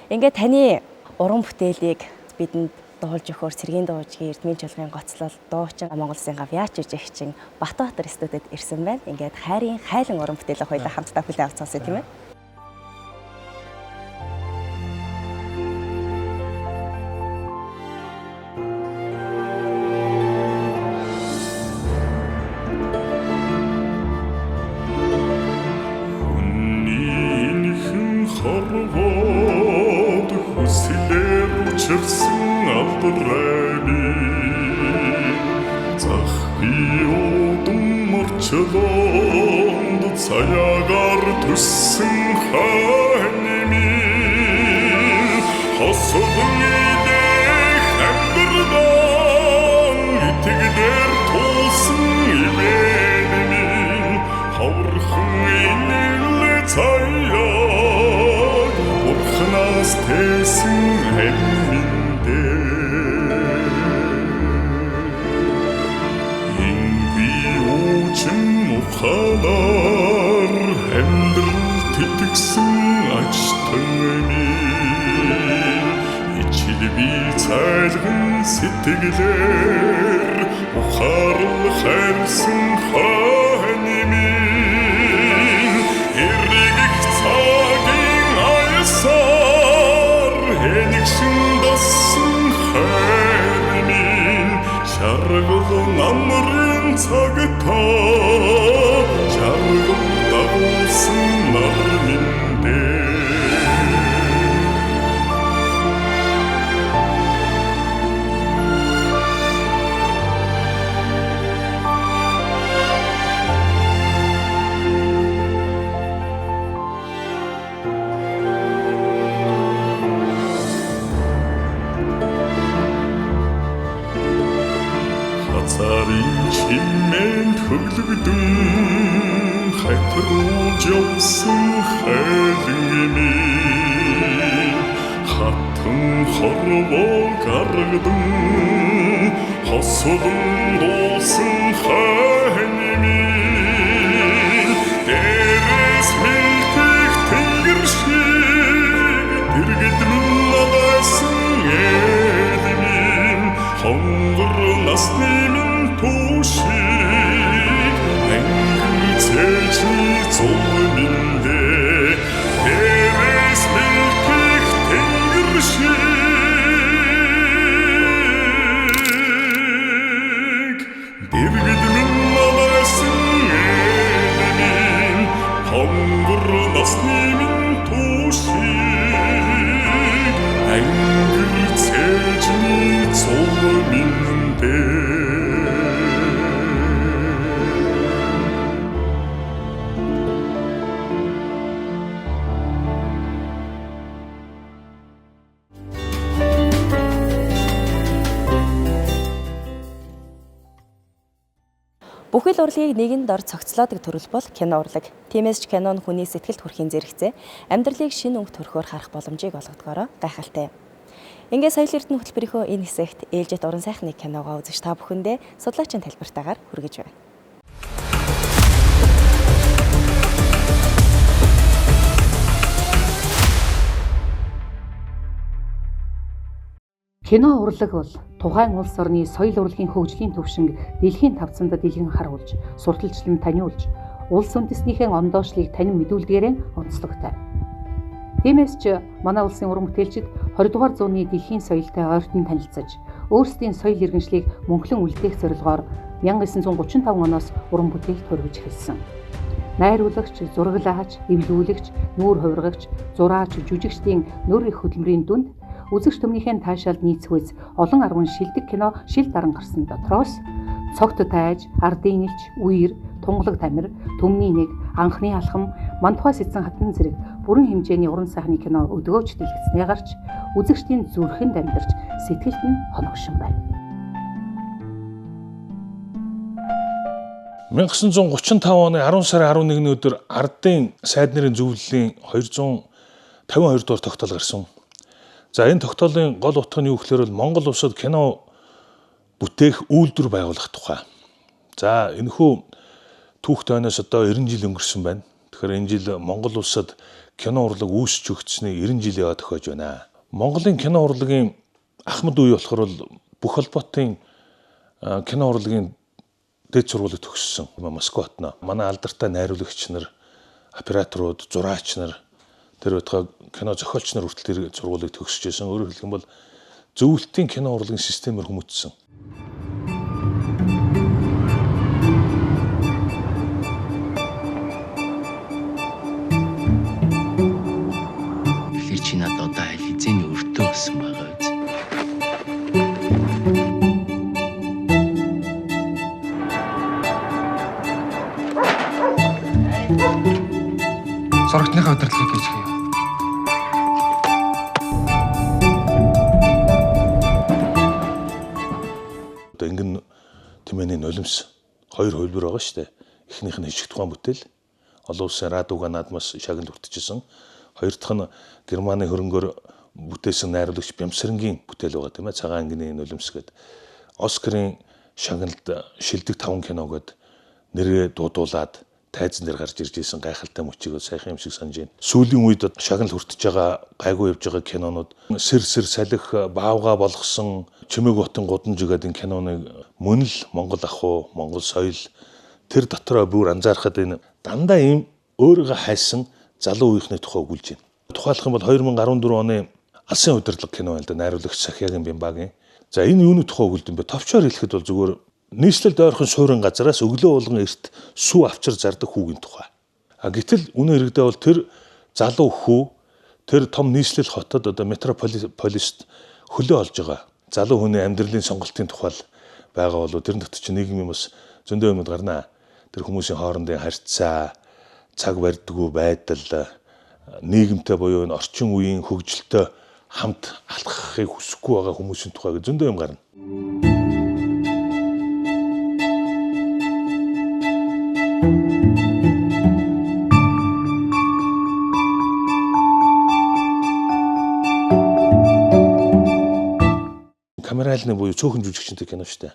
Ингээ таны уран бүтээлийг бидэнд дуулж өгөхөөр цэргийн дуужгийн эрдмийн чуулгын гоцлол дуучин Монгол Улсын гавьяач жүжигчин Батбаатар студид ирсэн байна. Ингээд хайрын хайлан уран бүтээлээ хоёулаа хамтдаа хүлээн авцгаасан тийм ээ. аврами захиодум морчлонд цаягаар төссөн ханими хосогн идэх амьдрал итгэдэр тулсан имэними хаврхан инэл цаяаг урхнаас тэсэн хэмминдэ инби уучин ухалаар амьдрал тэтгсэн ачтами ичилби цайлган сэтгэлээр ухаарл хайрсан ханими эргэх цагийн аясаар хэнэгшин дасан хайрми шаргал намрын цагтаа шаргал дагуулсан нарминдэ хацарын чимэн хөглөгдөн хайтруулж явсан хайлгими хатан хорвоо гаргадан хосолон дуусан ханими дээрээс мэлтэх тэнгэр шиг дэргэдмэн надасан элими хонгор насны минь тушиг англи цэжи зуминдэ дээрээс мэлтэх тэнгэр шиг дэргэдмэн надасан элими хонгор насны минь тушиг англи цэжи зуминдэ Бүхэл урлагийг нэгэн дор цогцлоодог төрөл бол кино урлаг. Тиймээс ч кино нь хүний сэтгэлд хүрэхийн зэрэгцээ амьдралыг шинэ өнгө төрхөөр харах боломжийг олгодгоороо гайхалтай. Ингээд соёл эрдэнэ хөтөлбөрийнхөө энэ хэсэгт ээлжит уран сайхны киногоо үзэж та бүхэндээ судлаачийн тайлбартаагаар хүргэж байна. Кино урлаг бол тухайн улс орны соёл урлагийн хөгжлийн төвшинг дэлхийн тавцанд дэлгэн харуулж, сурталчлан таниулж, улс үндэстнийхээ ондоошлыг танин мэдүүлдгээрээ онцлогтой. Тиймээс ч манай улсын уран бүтээлчид 20 дугаар зууны дэлхийн соёлтой ойртон танилцаж, өөрсдийн соёл иргэншлийг мөнхлөн үлдээх зорилгоор 1935 оноос уран бүтээлд хөрвиж эхэлсэн. Найруулагч, зураглаач, эвлүүлэгч, нүүр хувиргагч, зураач, жүжигчдийн нөр их хөдөлмөрийн дүнд үзэгч түмнийхээ таашаалд нийцвэз олон арван шилдэг кино шил даран гарсан дотроос Цогт тайж, ардын элч, үер, тунгалаг тамир, төмний нэг, анхны алхам, мантухай сэдсэн хатан зэрэг бүрэн хэмжээний уран сайхны кино өдгөөж дэлгэцнээ гарч үзэгчдийн зүрхэнд амьдарч сэтгэлд нь хоногшин байна. 1935 оны 10 сарын 11-ний өдөр ардын сайд нарын зөвлөлийн 252 дугаар тогтоол гарсан. За энэ тогтоолын гол утга нь юу гэхээр Монгол улсад кино бүтээх үйлдвэр байгуулах тухай. За энэхүү түүхт ойноос одоо 90 жил өнгөрсөн байна. Тэгэхээр энэ жил Монгол улсад кино урлаг үүсч өгчсний 90 жил яваад тохиож байна. Монголын кино урлагийн ахмад үе болохоор бүх холбоотын кино урлагийн дэд сургуулийг төгссөн. Москва хотно. Манай алдартай найруулагч нар, операторууд, зураач нар, тэр байтугай кино зохиолч нар хүртэл тэр сургуулийг төгсөж байсан. Өөрөөр хэлэх юм бол зөвлөлтийн кино урлагийн системээр хүмүүжсэн. Чи надад одоо хязгаарны өртөө өссөн байгаа үз. зурагтныхаа удирдлагыг хийж хийв. Одоо ингэн тэмээний нулимс хоёр хөлбөр байгаа шүү дээ. Эхнийх нь хичиг тухайн бүтээл олон улсын радиога наадмаас шагнал хүртэжсэн. Хоёр дахь нь Германы хөрөнгөөр бүтээсэн найруулагч Бямсрынгийн бүтээл байгаа тийм ээ. Цагаан ангины нулимс гэдэг. Оскарын шагналд шилдэг 5 кино гээд нэрээ дуудуулаад тайзан дээр гарч ирж исэн гайхалтай мөчийг сайхан юм шиг санаж байна. Сүүлийн үед шагнал хүртэж байгаа гайгүй явж байгаа кинонууд сэр салхи баавга болгосон Чимээг хотын гудамж гэдэг энэ киноныг мөн л Монгол ахуй, Монгол соёл тэр дотроо бүр анзаархад энэ дандаа ийм өөрийгөө хайсан залуу үеийнхний тухай өгүүлж байна. Тухайлах юм бол 2014 оны Алсын удирдлага кино байл да найруулагч Сахиагийн Бямбагийн. За энэ юуны тухай өгүүлд юм бэ? Товчоор хэлэхэд бол зүгээр нийслэлд ойрхон суурин газараас өглөө болгон эрт сүү авчир зардаг хүүгийн тухай. Гэтэл үнэн хэрэгдээ бол тэр залуу хүү тэр том нийслэл хотод одоо метрополист хөлөө олж байгаа залуу хүний амьдралын сонголтын тухай байгаа болов тэр дотор чи нийгмийн бас зөндөө юмуд гарнаа. Тэр хүмүүсийн хоорондын харьцаа, цаг барьдгүй байдал, нийгэмтэй буюу энэ орчин үеийн хөгжилтэй хамт алхахыг хүсэхгүй байгаа хүмүүсийн тухай зөндөө юм гарна. Камералны буюу цөөхөн жүжигчтэй кино шүү дээ.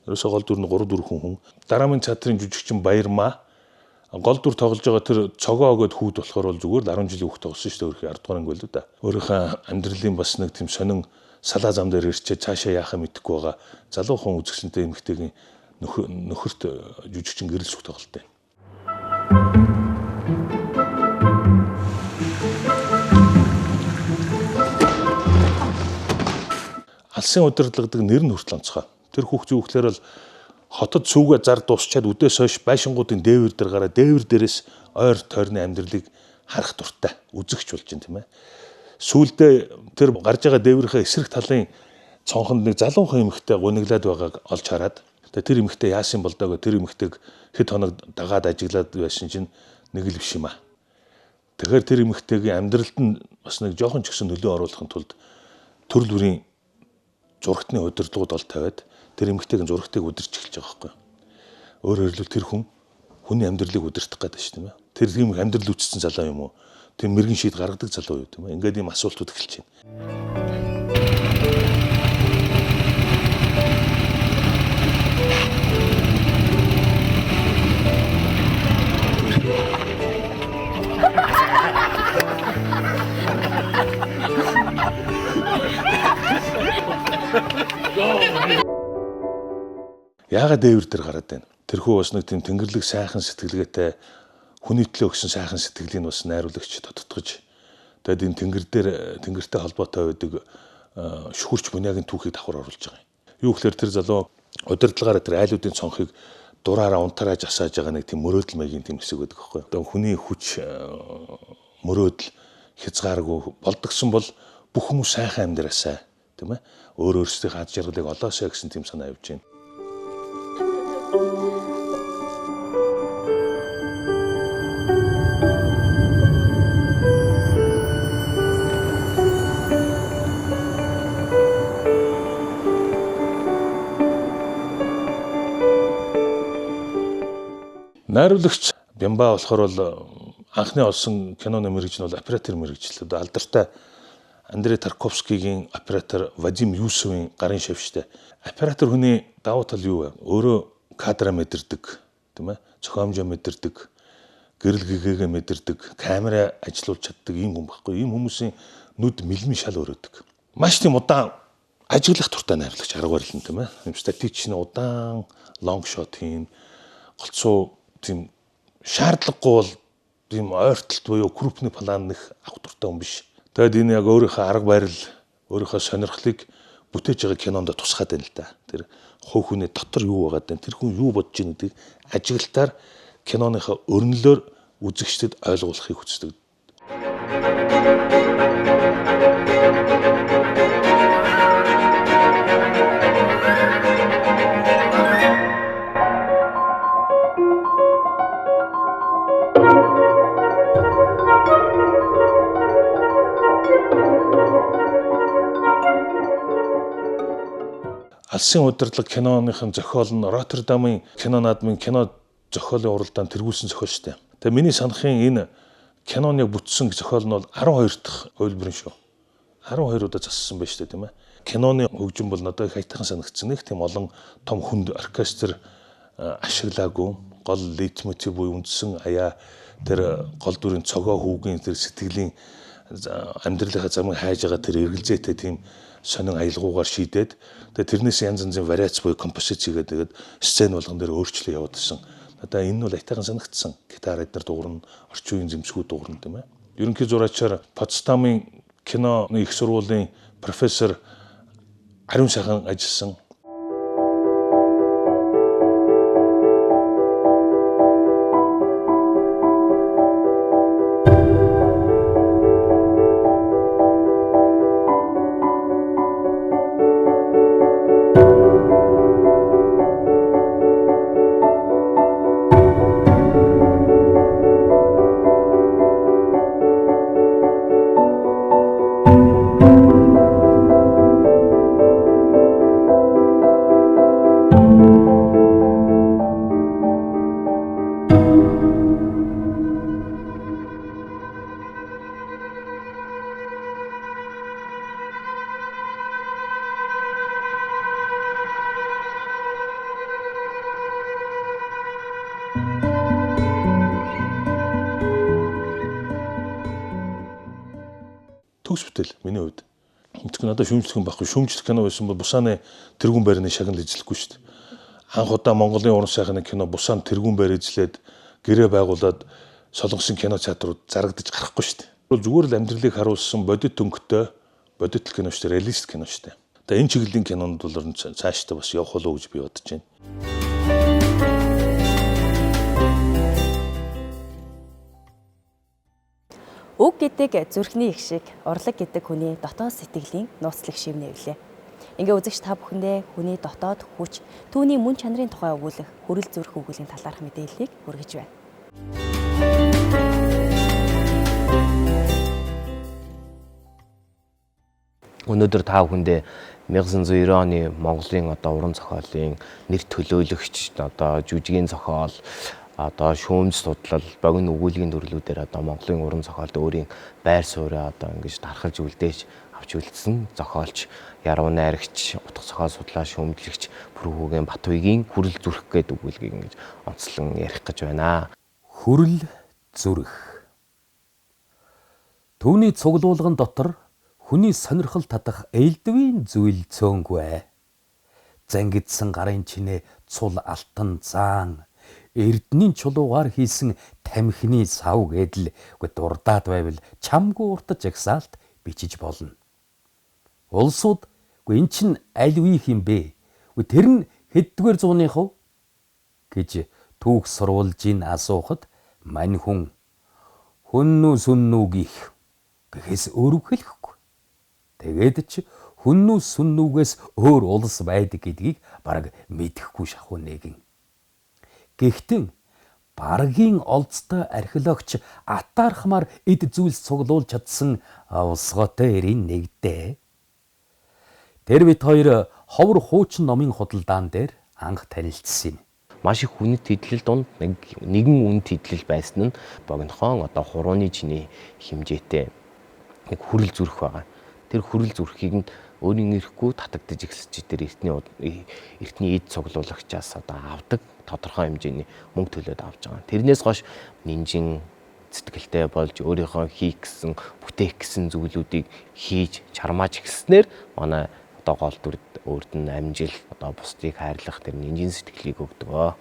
Ерөөсөө гол дүр нь 3-4 хүн. Дараамын театрын жүжигчин Баярмаа гол дүр тоглож байгаа тэр цогоо өгөөд хүүд болохоор бол зүгээр л 10 жилийн хүүхд тоглосон шүү дээ. Өөрийнхөө 10 дугаар анги л да. Өөрийнхөө амьдралын бас нэг тийм сонин салаа зам дээр ирчээ цаашаа яахаа мэдэхгүй байгаа залуухан үзэгчтэй эмэгтэйгийн нөхөрт жүжигчин гэрэл сүх тоглолттой. Алсын удирдлагдаг нэр нь хүртэл онцгой. Тэр хүүхд юу гэхээр л хотод сүүгээ зар дуусчаад үдээс хойш байшингуудын дээвэр дээр гараа дээвэр дээрээс ойр тойрны амьдралыг харах дуртай үзэгч болж байна тийм ээ. Сүүлдээ тэр гарч байгаа дээврийнхээ эсрэг талын цонхонд нэг залуухан эмэгтэй гуниглаад байгааг олж хараад тэр эмэгтэй яасан болдоогоо тэр эмэгтэйг хэд хоног дагаад ажиглаад байсан чинь нэг л биш юм аа. Тэгэхээр тэр эмэгтэйгийн амьдралд нь бас нэг жоохон ч гэсэн нөлөө оруулахын тулд төрөл бүрийн зурагтны удирдлагууд ол тавиад тэр эмэгтэйгийн зурагтыг удирч эхэлж байгаа байхгүй. Өөрөөр хэлбэл тэр хүний амьдралыг удирдах гэдэг шүү дээ. Тэр тийм амьдрал үүссэн залуу юм уу? Тэр мэрэгэн шийд гаргадаг залуу юу тийм ээ. Ингээд ийм асуултууд эхэлж байна. Яагаад дээвэр дээр гараад байна? Тэрхүү бас нэг тийм тэнгэрлэг сайхан сэтгэлгээтэй хүний төлөө өгсөн сайхан сэтгэлийг бас найруулагч тодтогч. Тэгээд энэ тэнгэртэй холбоотой байдаг шүхүрч буняагийн түүхийг давхар оруулж байгаа юм. Юу гэхээр тэр залуу удирдлагаараа тэр айлуудын цонхыг дураараа унтараа жасааж байгаа нэг тийм мөрөөдөл маягийн тийм хэсэг байдаг байхгүй. Одоо хүний хүч мөрөөдөл хязгааргүй болдгсон бол бүх хүмүүс сайхан амьдраасай тийм ээ. Өөрсдийнхээ ад жаргалыг олоосай гэсэн тийм санаа явж байна. Найруулагч Бямба болохоор бол анхны олсон киноны мэрэгч нь бол оператор мэрэгчлээ. Алдартай Андрей Тарковскигийн оператор Вадим Юсовын гарын шавьштай. Оператор хүний давуу тал юу вэ? Өөрөө кадра мэдэрдэг, тийм ээ? Зохиомжоо мэдэрдэг, гэрэл гэгээгээ мэдэрдэг, камера ажилуулж чаддаг ийм хүн байхгүй. Ийм хүмүүсийн нүд мэлмэн шал өрөөдөг. Маш тийм удаан ажиглах туртай найруулагч арга барил нь тийм ээ? Ийм статичны удаан лонг шот хийн, голцоо тийм шаардлагагүй бол тийм ойртолт буюу крупны план нэх авах туртай хүн биш. Тэгэд энэ яг өөрийнхөө арга барил, өөрийнхөө сонирхлыг бүтээж байгаа кинонд тусгаад байна л да. Тэр хувь хүний дотор юу байгаад байна, тэр хүн юу бодож байна гэдгийг ажиглалтаар киноныхоо өрнөлөөр үзэгчдэд ойлгуулахыг хүсдэг. Алсын удирдлага киноныхын зохиол нь Роттердамын кино наадмын кино зохиолын уралдаанд тэргүүлсэн зохиол шүү дээ. Тэгээ миний санахын энэ киноны бүтсэн зохиол нь бол 12 дахь хувилбарын шүү. 12 удаа зассан байж тээ тийм ээ. Киноны хөгжим бол надад их айтайхан санагдсан. Нэг тийм олон том хүнд оркестр ашиглаагүй, гол лейтмотив буюу үндсэн аяа тэр гол дүрийн цогоо хүүгийн тэр сэтгэлийн амьдралынхаа замыг хайж байгаа тэр эргэлзээтэй тийм сонин аялгуугаар шийдээд тэгээ тэрнээс янз янзын вариац буюу композиц хийгээд тэгээд сцен болгон дээр өөрчлөө явуулсан. Надаа энэ нь бол айтайхан санагдсан. Гитар эднэр дуурна, орчин үеийн зэмсгүүд дуурна тийм ээ. Ерөнхий зураачаар Потсдамын киноны их сургуулийн профессор Ариун сайхан ажилласан. Төгс бүтээл миний хувьд. Мэдгүй надад шүүмжлэх юм байхгүй. Шүүмжлэх кино байсан бол Бусааны тэргүүн байрны шагнал эзлэхгүй шүү дээ. Анх удаа Монголын уран сайхны кино Бусаанд тэргүүн байр эзлээд гэрээ байгуулад солонгосын кино театрууд зарагдаж гарахгүй шүү дээ. Зүгээр л амьдралыг харуулсан бодит өнгөтэй бодит кино шүү дээ, реалист кино шүү дээ. Тэгээ энэ чиглэлийн кинонд бол цаашдаа бас явах болов уу гэж би бодож байна. Үг гэдэг зүрхний их шиг, урлаг гэдэг хүний дотоод сэтгэлийн нууцлах шив нэвлээ. Ингээ үзэгч та бүхэндээ хүний дотоод хүч, түүний мөн чанарын тухай өгүүлэх хүрэл зүрх өгүүлгийн талаарх мэдээллийг хүргэж байна. Өнөөдөр та бүхэндээ 1990 оны Монголын уран зохиолын нэр төлөөлөгч жүжигийн зохиол шүүмж судлал, богино өгүүлгийн төрлүүдээр Монголын уран зохиолд өөрийн байр суурийг ингэж дарахж үлдээж авч үлдсэн зохиолч, яруу найрагч, утга зохиол судлаач, шүүмжлэгч Пүрхүүгийн Батбаягийн хүрэл зүрх гэдэг өгүүлгийг ингэж онцлон ярих гэж байна. Хүрэл зүрх. Түүний цуглуулган дотор хүний сонирхол татах ээлдвийн зүйл цөөнгүй. Зангидсан гарын чинээ цул алтан заан, эрдэнийн чулуугаар хийсэн тамхины сав гэдэл дурдаад байвал чамгүй уртаж агсаалт бичиж болно. Улсууд эн чин аль үеийнх юм бэ? Тэр нь хэддүгээр зууных вэ гэж түүх сурвалжийн асуухад мань хүн хүннүү сүннүүгийнх гэхээс өөр үг хэлэхгүй. Тэгээд ч хүннүү сүннүүгээс өөр улс байдаг гэдгийг бараг мэдэхгүй шахуу нэгэн. Гэхдээ баргийн олцтой археологч атаархмаар эд зүйлс цуглуулж чадсан улсгоотой эрийн нэгдээ. Тэр бид хоёр ховор хуучин номын худалдаан дээр анх танилцсан юм. Маш их үнэт хэдлэл донд нэгэн үнэт хэдлэл байсан нь богинохон хурууны чиний хэмжээтэй нэг хүрэл зүрх байгаа. Тэр хүрэл зүрхийг нь өөрийн ирэхгүй татагдж ихсэж тэр эртний эд цуглуулагчаас авдаг тодорхой хэмжээний мөнгө төлөөд авч байгаа. Тэрнээс хойш нинжин сэтгэлтэй болж өөрийнхөө хийх гэсэн бүтээх гэсэн зүйлүүдийг хийж чармааж ихснээр манай гол өөрт нь амжилт бусдыг хайрлах тэр нинжин сэтгэлийг өгдөг.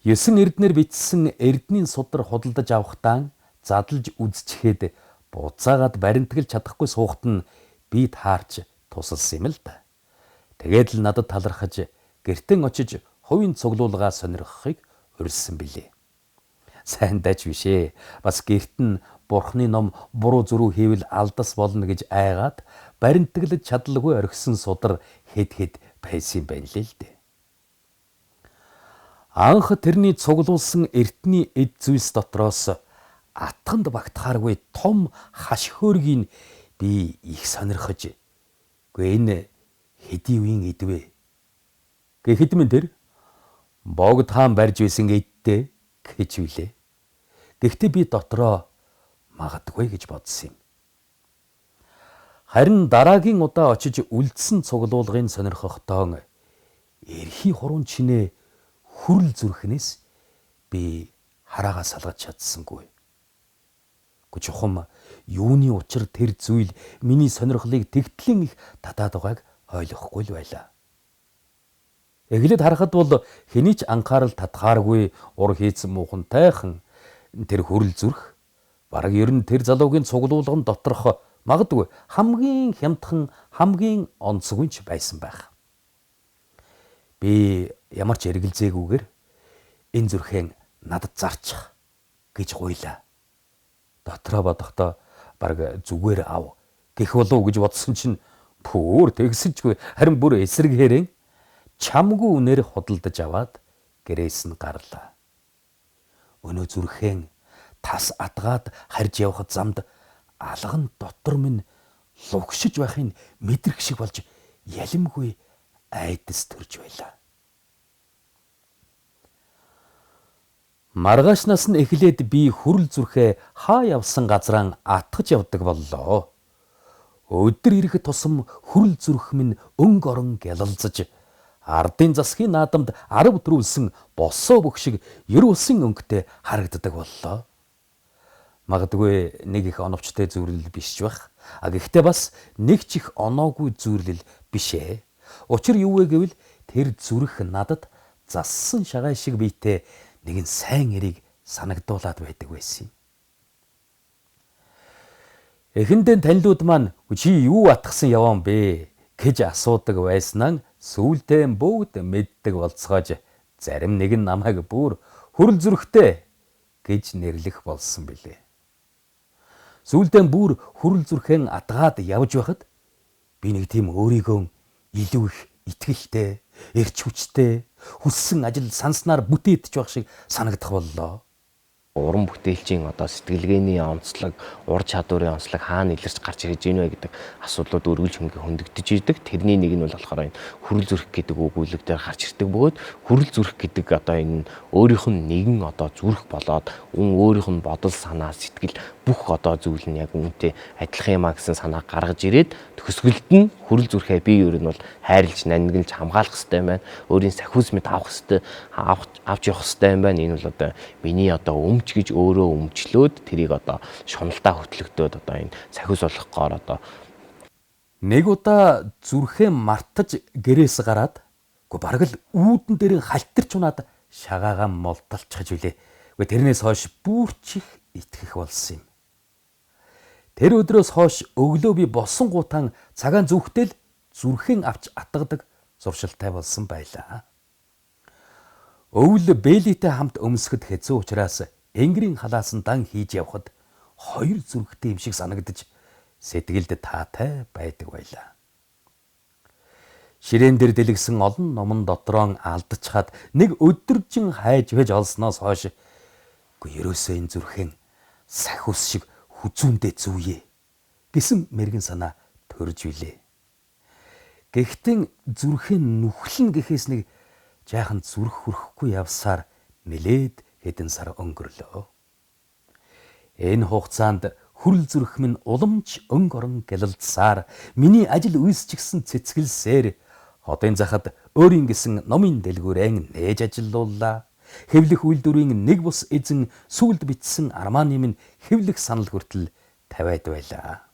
9 эрдэнэр бичсэн эрдэнийн судар худалдаж авахдаа задлж үзчихээд буцаагаад баримтгалж чадахгүй суухт нь би таарч тусалсан юм л да. Тэгээд л надад талархаж гэртэн очиж хувийн цуглуулгаа сонирхохыг урьдсан билээ. Сайн дайч бишээ. Бас гэрт нь бурхны ном буруу зүрүү хийвэл алдас болно гэж айгаад баримтгалж чадалгүй орхисон судар хэд байсан байна л дээ. Анх тэрний цуглуулсан эртний эд зүйлс дотроос атганд багтахааргүй том хаш хөөргийг би их сонирхож. Энэ хэдийн үеийн эдвэ? Гэхэд минь тэр богд хаан барьж байсан эдтэй гэж үлээ. Гэхдээ би дотроо магадгүй гэж бодсон юм. Харин дараагийн удаа очиж үлдсэн цуглуулгын сонирхохтоо эрхий хуруунд чинээ хүрэл зүрхнээс би хараагаа салгаж чадсангүй. Гэхдээ чухам юуны учир тэр зүйл миний сонирхлыг тэгтлэн их татаад байгааг ойлгохгүй л байлаа. Эхлээд харахад бол хэний ч анхаарал татхааргүй ур хийцэн муухантайхан тэр хүрэл зүрх бараг ер нь тэр залуугийн цуглуулган доторх магадгүй хамгийн хямдхан хамгийн онцгүй ч байсан байх. Би ямар ч эргэлзээгүйгээр энэ зүрхэн надад зарчих гэж гуйлаа. Дотроо бодохдоо бараг зүгээр ав гэх болов гэж бодсон чинь бүр тэгсэжгүй харин бүр эсрэгээрэн чамгүй үнээр худалдаж аваад гэрээс нь гарлаа. Өнөө зүрхэн тас атгаад харж явхад замд алган дотор минь лугшиж байхын мэдрэх шиг болж ялимгүй айдас төрж байлаа. Маргаашнаас нь эхлээд би хүрэл зүрхээ хаа явсан газраа атгаж явдаг боллоо. Өдөр ирэх тусам хүрэл зүрх минь өнг орон гялалзаж ардын засгийн наадамд 10 төрүүлсэн босоо бүх шиг ер улсын өнгөтэй харагддаг боллоо. Магадгүй нэг их оновчтой зүйлэл биш ч байх. Гэхдээ бас нэг ч их оноогүй зүйлэл биш ээ. Учир юу вэ гэвэл тэр зүрх надад зассан шагаа шиг биетэй нэгэн сайн эрийг санагдуулаад байдаг байсан юм. Эхэндээ танилуд маань чи юу атгсан яваан бэ гэж асуудаг байснаа сүүлдээ бүгд мэддэг болцоож зарим нэг нь намайг бүр хүрэл зүрхтэй гэж нэрлэх болсон билээ. Сүүлдээ бүр хүрэл зүрхэн атгаад явж байхад би нэг тийм өөрийгөө илүү их итгэлтэй, эрч хүчтэй, хүссэн ажил санснаар бүтээдэж байх шиг санагдах боллоо. Уран бүтээлчийн сэтгэлгээний онцлог, ур чадварын онцлог хаана илэрч гарч ирж ийн вэ гэдэг асуудлууд өргөлж хөндөгдөж идэг. Тэрний нэг нь бол болохоор энэ хүрэл зүрх гэдэг өгүүлэг дээр гарч ирдэг бөгөөд хүрэл зүрх гэдэг энэ өөрийнх нь нэгэн зүрх болоод өөрийнх нь бодол, санаа, сэтгэл бүх зүйл нь яг үүнтэй адилхан юмаа гэсэн санаа гаргаж ирээд төгсгөлд нь хүрэл зүрхээ би ер нь бол хайрлж, нандинлж хамгаалах хэрэгтэй юм байна. Өөрийн сахиус мэд авах хэрэгтэй, авч явах хэрэгтэй юм байна. Энэ бол миний өмч гэж өөрөө өмчлөөд тэрийг шуналдаа хөтлөгдөөд энэ сахиус болгохоор нэг удаа зүрхээ мартаж гэрээс гараад бараг л үүдэн дээр халтарч унаад шагаагаа молдолчихж үлээ. Тэрнээс хойш бүрчих итгэх болсон юм. Тэр өдрөөс хойш өглөө би босон гутаан цагаан зүгтэл зүрхэн авч атгадаг зуршилтай болсон байлаа. Өвөл бэлитэй хамт өмсөхөд хэцүү учраас энгэрийн халаасан дан хийж явхад хоёр зүрхтэй юм шиг санагдаж сэтгэлд таатай байдаг байлаа. Ширээн дээр дэлгсэн олон номон дотроо алдчихад нэг өдөржин хайж вэж олсноос хойш ерөөсөө энэ зүрхэн сахиус шиг хүзүүндээ зүүе гэсэн мэрэгэн санаа төрж билээ. Гэхдээ зүрхэн нүхлэн гэхээс нэг жаахан зүрх хүрхгүй явсаар нэлээд хэдэн сар өнгөрлөө. Энэ хугацаанд хүрэл зүрх минь уламж өнг орон гялалдсаар миний ажил үйсчихсэн цэцгэлсээр хотын захад өөрийн гэсэн номын дэлгүүрэн нээж ажиллауллаа. Хэвлэх үйлдвэрийн нэг бус эзэн сүлд бичсэн арманы минь хэвлэх санал хүртэл тавиад байлаа.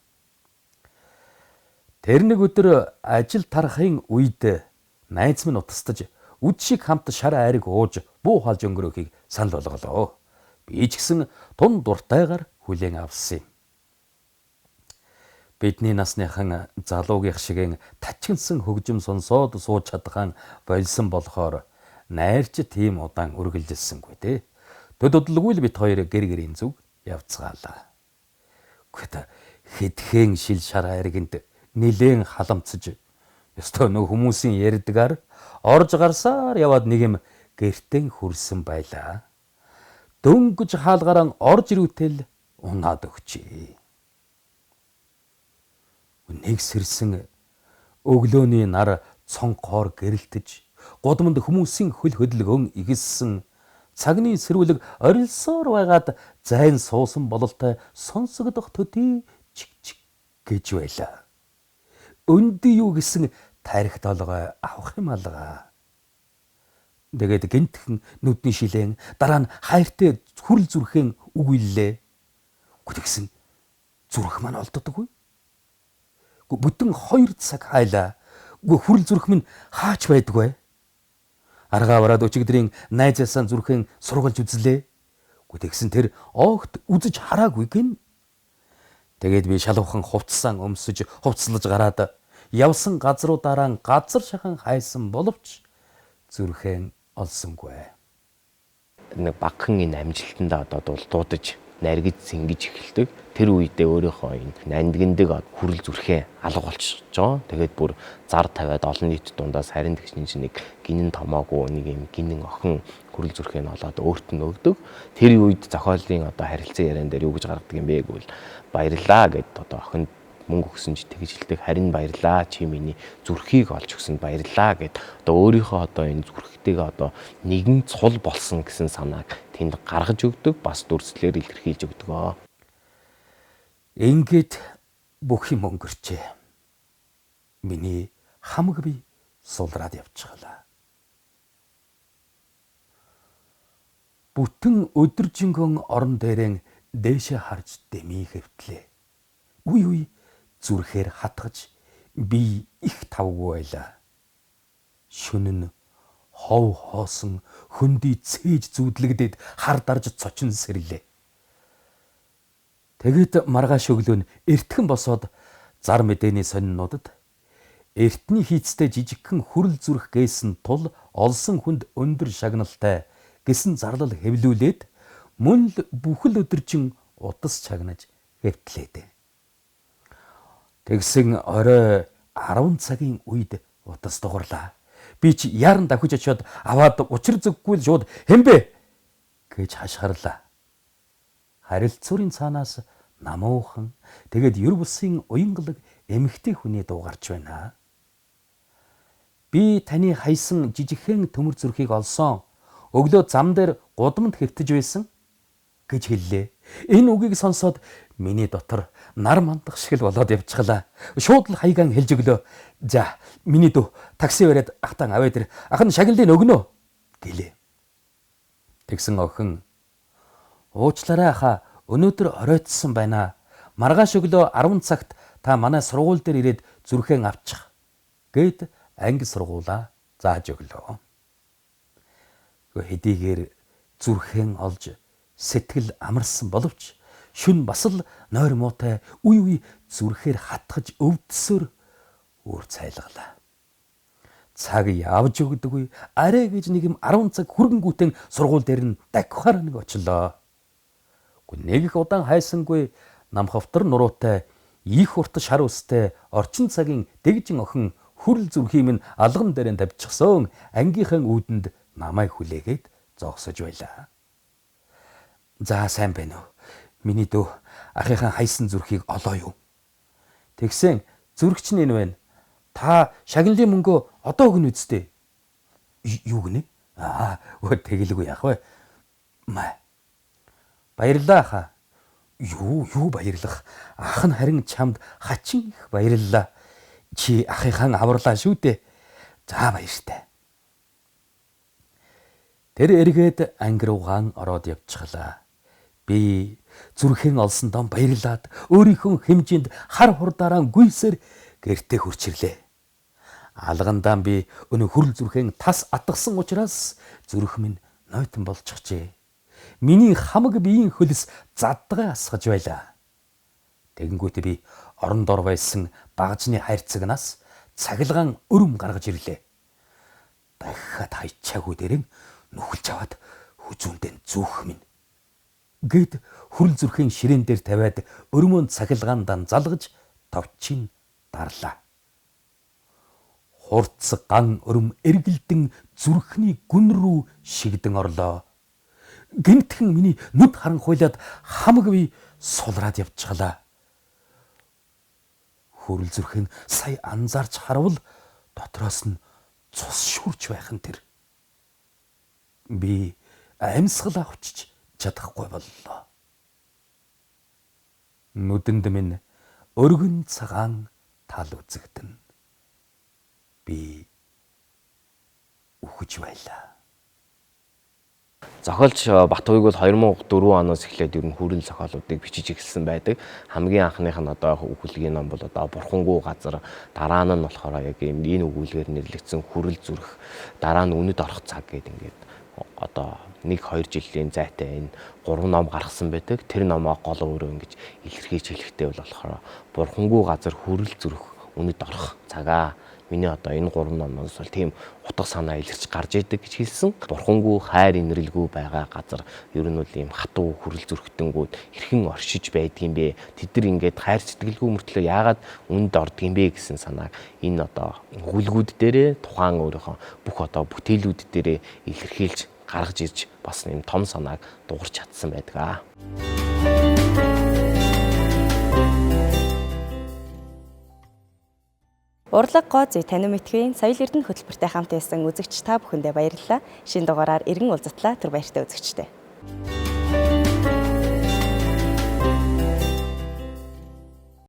Тэр нэг өдөр ажил тарахын үед найз минь утастаж үд шиг хамт шар айрыг ууж буу хаалж өнгөрөөхийг санал болголоо. Би ч гэсэн тун дуртайгаар хүлээн авсан юм. Бидний насныхан залуугийнх шиг тачигнсан хөгжим сонсоод сууж чадхан болсон болохоор найрч тийм удаан үргэлжилсэнгүй те. Төдөлгүй л бит хоёр гэр гэрийн зүг явцгаалаа. Гэхдээ хэдхэн шил шар айргэнд нилээн халамцж ёстой нөх хүмүүсийн ярьдгаар орж гарсаар яваад нэг юм гэртэн хүрсэн байлаа. Дөнгөж хаалгараа орж ирүүтэл унаад өгчээ. Нэг сэрсэн өглөөний нар цонхоор гэрэлтэж гудамд хүмүүсийн хөл хөдөлгөөн игэлсэн цагны сэрвэлэг орилсоор байгаад зайн суусан бололтой сонсогдох төдий чиг чиг гэж байлаа. Өндөй юу гэсэн тарих толгой авах юм алгаа. Тэгээд гинтхэн нүдний шилэн дараа нь хайртай хүрл зүрхэн үгүйллээ. Тэгсэн зүрх маань олддоггүй. Бүтэн 2 цаг хайлаа. Хүрл зүрх минь хаач байдгүй. Аргаа бараад өчигдрийн найзаасаа зүрхэн сургалж үзлээ. Тэгсэн тэр огт үзэж хараагүй гин. Тэгээд би шалуухан хувцсан өмсөж хувцлаж гараад явсан газруудаараа газар шахан хайсан боловч зүрхэн олсонгүй. Нэг багхан энэ амжилтандаа одоо дуудаж наргиж сэнгэж эхэлдэг. Тэр үедээ өөрийнхөө энэ нандиндаг хүрэл зүрхээ алга болчихж байгаа. Тэгээд бүр зар тавиад олон нийт дундаас харин тэгшний чинь нэг гинэн томоогүй нэг юм гинэн охин хүрэл зүрхээ нь олоод өөрт нь өгдөг. Тэр үед зохиолын одоо харилцан яриан дээр юу гэж гаргадаг юм бэ гэвэл баярлаа гэд одоо охинд мөнгө өгсөн ч тэгж хэлдэг. Харин баярлаа чи миний зүрхийг олж өгсөнд баярлаа гэд одоо өөрийнхөө одоо энэ зүрхтэйгээ одоо нэгэн цул болсон гэсэн санааг тэнд гаргаж өгдөг, бас дүрслэлээр илэрхийлж өгдөг. Ингээд бүх юм өнгөрчээ. Миний хамаг би сулраад явчихлаа. Бүтэн өдөржингөн орон дээрэн дээшээ харж дэмий хэвтлээ. Үе зүрхээр хатгаж би их тавгүй байлаа. Шөнө нь хов хоосон хөндөй цээж зүүдлэгдээд хар дарж цочин сэрлээ. Тэгээд маргааш өглөө нь эртхэн босоод зар мэдээний сониннуудад эртний хийцтэй жижигхэн хүрэл зүрх гээсэн тул олсон хүнд өндөр шагналтай гэсэн зарлал хэвлүүлээд мөн л бүхэл өдөржин утас чагнаж хэвтлээд. Тэгсэн орой 10 цагийн үед утас дугарлаа. Би чи яран давхиж очиод аваад учир зүггүй л шууд хэмбэ гэж хашгирлаа. Харилцуурын цаанаас намуухан тэгээд ер бусын уянгалаг эмэгтэй хүний дуу гарч байна. Би таны хайсан жижигхэн төмөр зүрхийг олсон. Өглөө зам дээр гудамд хэвтэж байсан гэж хэллээ. Энэ үгийг сонсоод миний дотор нар мандах шиг л болоод явчихлаа. Шууд л хаягаан хэлж өглөө. За, миний дүү такси бариад ахтан аваа дээр ахын шагналыг өгнө гэлээ. Тэгсэн охин уучлаарай хаа, өнөөдөр оройтсон байна. Маргааш өглөө 10 цагт та манай сургууль дээр ирээд зүрхээ авчих гэд анги сургуулаа зааж өглөө. Хэдийгээр зүрхэн олж сэтгэл амарсан боловч шүн бас л нойр муутай үе зүрхээр хатгаж өвдсөөр өөр цайлгалаа. Цаг явж өгдөггүй арай гэж нэг юм 10 цаг хүргэнгүүтэн сургууль дээр нь дахихаар нэг очлоо. Нэг их удаан хайсангүй нам ховтор нуруутай их урт шар устай орчин цагийн дэгжин охин хүрэл зүрхийн минь алган дээр нь тавьчихсан ангийнхан үүдэнд намайг хүлээгээд зогсож байлаа. За сайн байна уу? Миний дүү ахыхан хайсан зүрхийг олоо юу? Тэгсэн зүрхч нь энэ байна. Та шагналын мөнгөө одоо өгнө үсттэй. Юу гинэ? Тэгэлгүй яах вэ? Баярлалаа хаа. Юу баярлах? Ах нь харин чамд хачин их баярлалаа. Чи ахыхан аварлаа шүү дээ. За баяртай. Тэр эргээд анги руугаан ороод явчихлаа. Би зүрхэн олсондоо баярлаад өөрийнхөө хэмжээнд хар хурдаараа гүйсээр гэртээ хурчирлээ. Алгандаа би өнөө хүрэл зүрхэн тас атгсан учраас зүрх минь нойтон болчихжээ. Миний хамаг биеийн хөлс задгаа асгаж байлаа. Тэгэнгүүт би орон дор байсан багажны хайрцагнаас цахилгаан өрөм гаргаж ирлээ. Дахиад хайчаагүй дэрэн нүхэлж аваад хүзүүндээ зүүх минь гэд хүрэл зүрхийн ширээн дээр тавиад өрмөнд цахилгаандаа залгаж товчин дарлаа. Хурц ган өрөм эргэлдэн зүрхний гүн рүү шигдэн орлоо. Гинтхэн миний нүд харанхуйлаад хамаг би сулраад явчихлаа. Хүрэл зүрхэн сая анзаарч харавал дотроос нь цус шүрж байх нь тэр. Би амьсгал авчиж чадахгүй боллоо. Нүдэнд минь өргөн цагаан тал үзэгдэн. Би үхэж байлаа. Зохиолч Батбаяг бол 2004 оноос эхлээд ер нь хүрэл зохиолуудыг бичиж эхэлсэн байдаг. Хамгийн анхных нь одоо өгүүлгийн ном бол одоо Бурхангүй газар, дараа нь болохоор яг энэ өгүүлгээр нэрлэгдсэн хүрэл зүрх, дараа нь үнэд орох цаг гэдэг ингээд одоо 1-2 жилийн зайтай энэ 3 ном гаргасан байдаг. Тэр номоо гол өөрөө ингэж илэрхийлж хэлэхдээ бол болохоор Бурхангүй газар, хүрэл зүрх, үнэд орох цагаа. Миний одоо энэ 3 номоос бол тийм утга санаа илэрч гарч идэг гэж хэлсэн. Бурхангүй хайр инрэлгүй байгаа газар ер нь бол ийм хатуу хүрэл зүрхтэнгүүд хэрхэн оршиж байдгийм бэ? Тэд нар ингээд хайр сэтгэлгүй мөртлөө яагаад үнд ордгийм бэ гэсэн санааг энэ одоо өгүүлгүүд дээрээ тухайн өөрийнхөө бүх одоо бүтээлүүд дээрээ илэрхийлж гаргаж ирж бас юм том санааг дуурч чадсан байдаг. Урлаг гоо зүй танин мэдхийн соёл эрдэнэ хөтөлбөртэй хамт байсан үзэгч та бүхэндээ баярлалаа. Шинэ дугаараар иргэн уулзтлаа. Түр баяртай үзэгчтэй.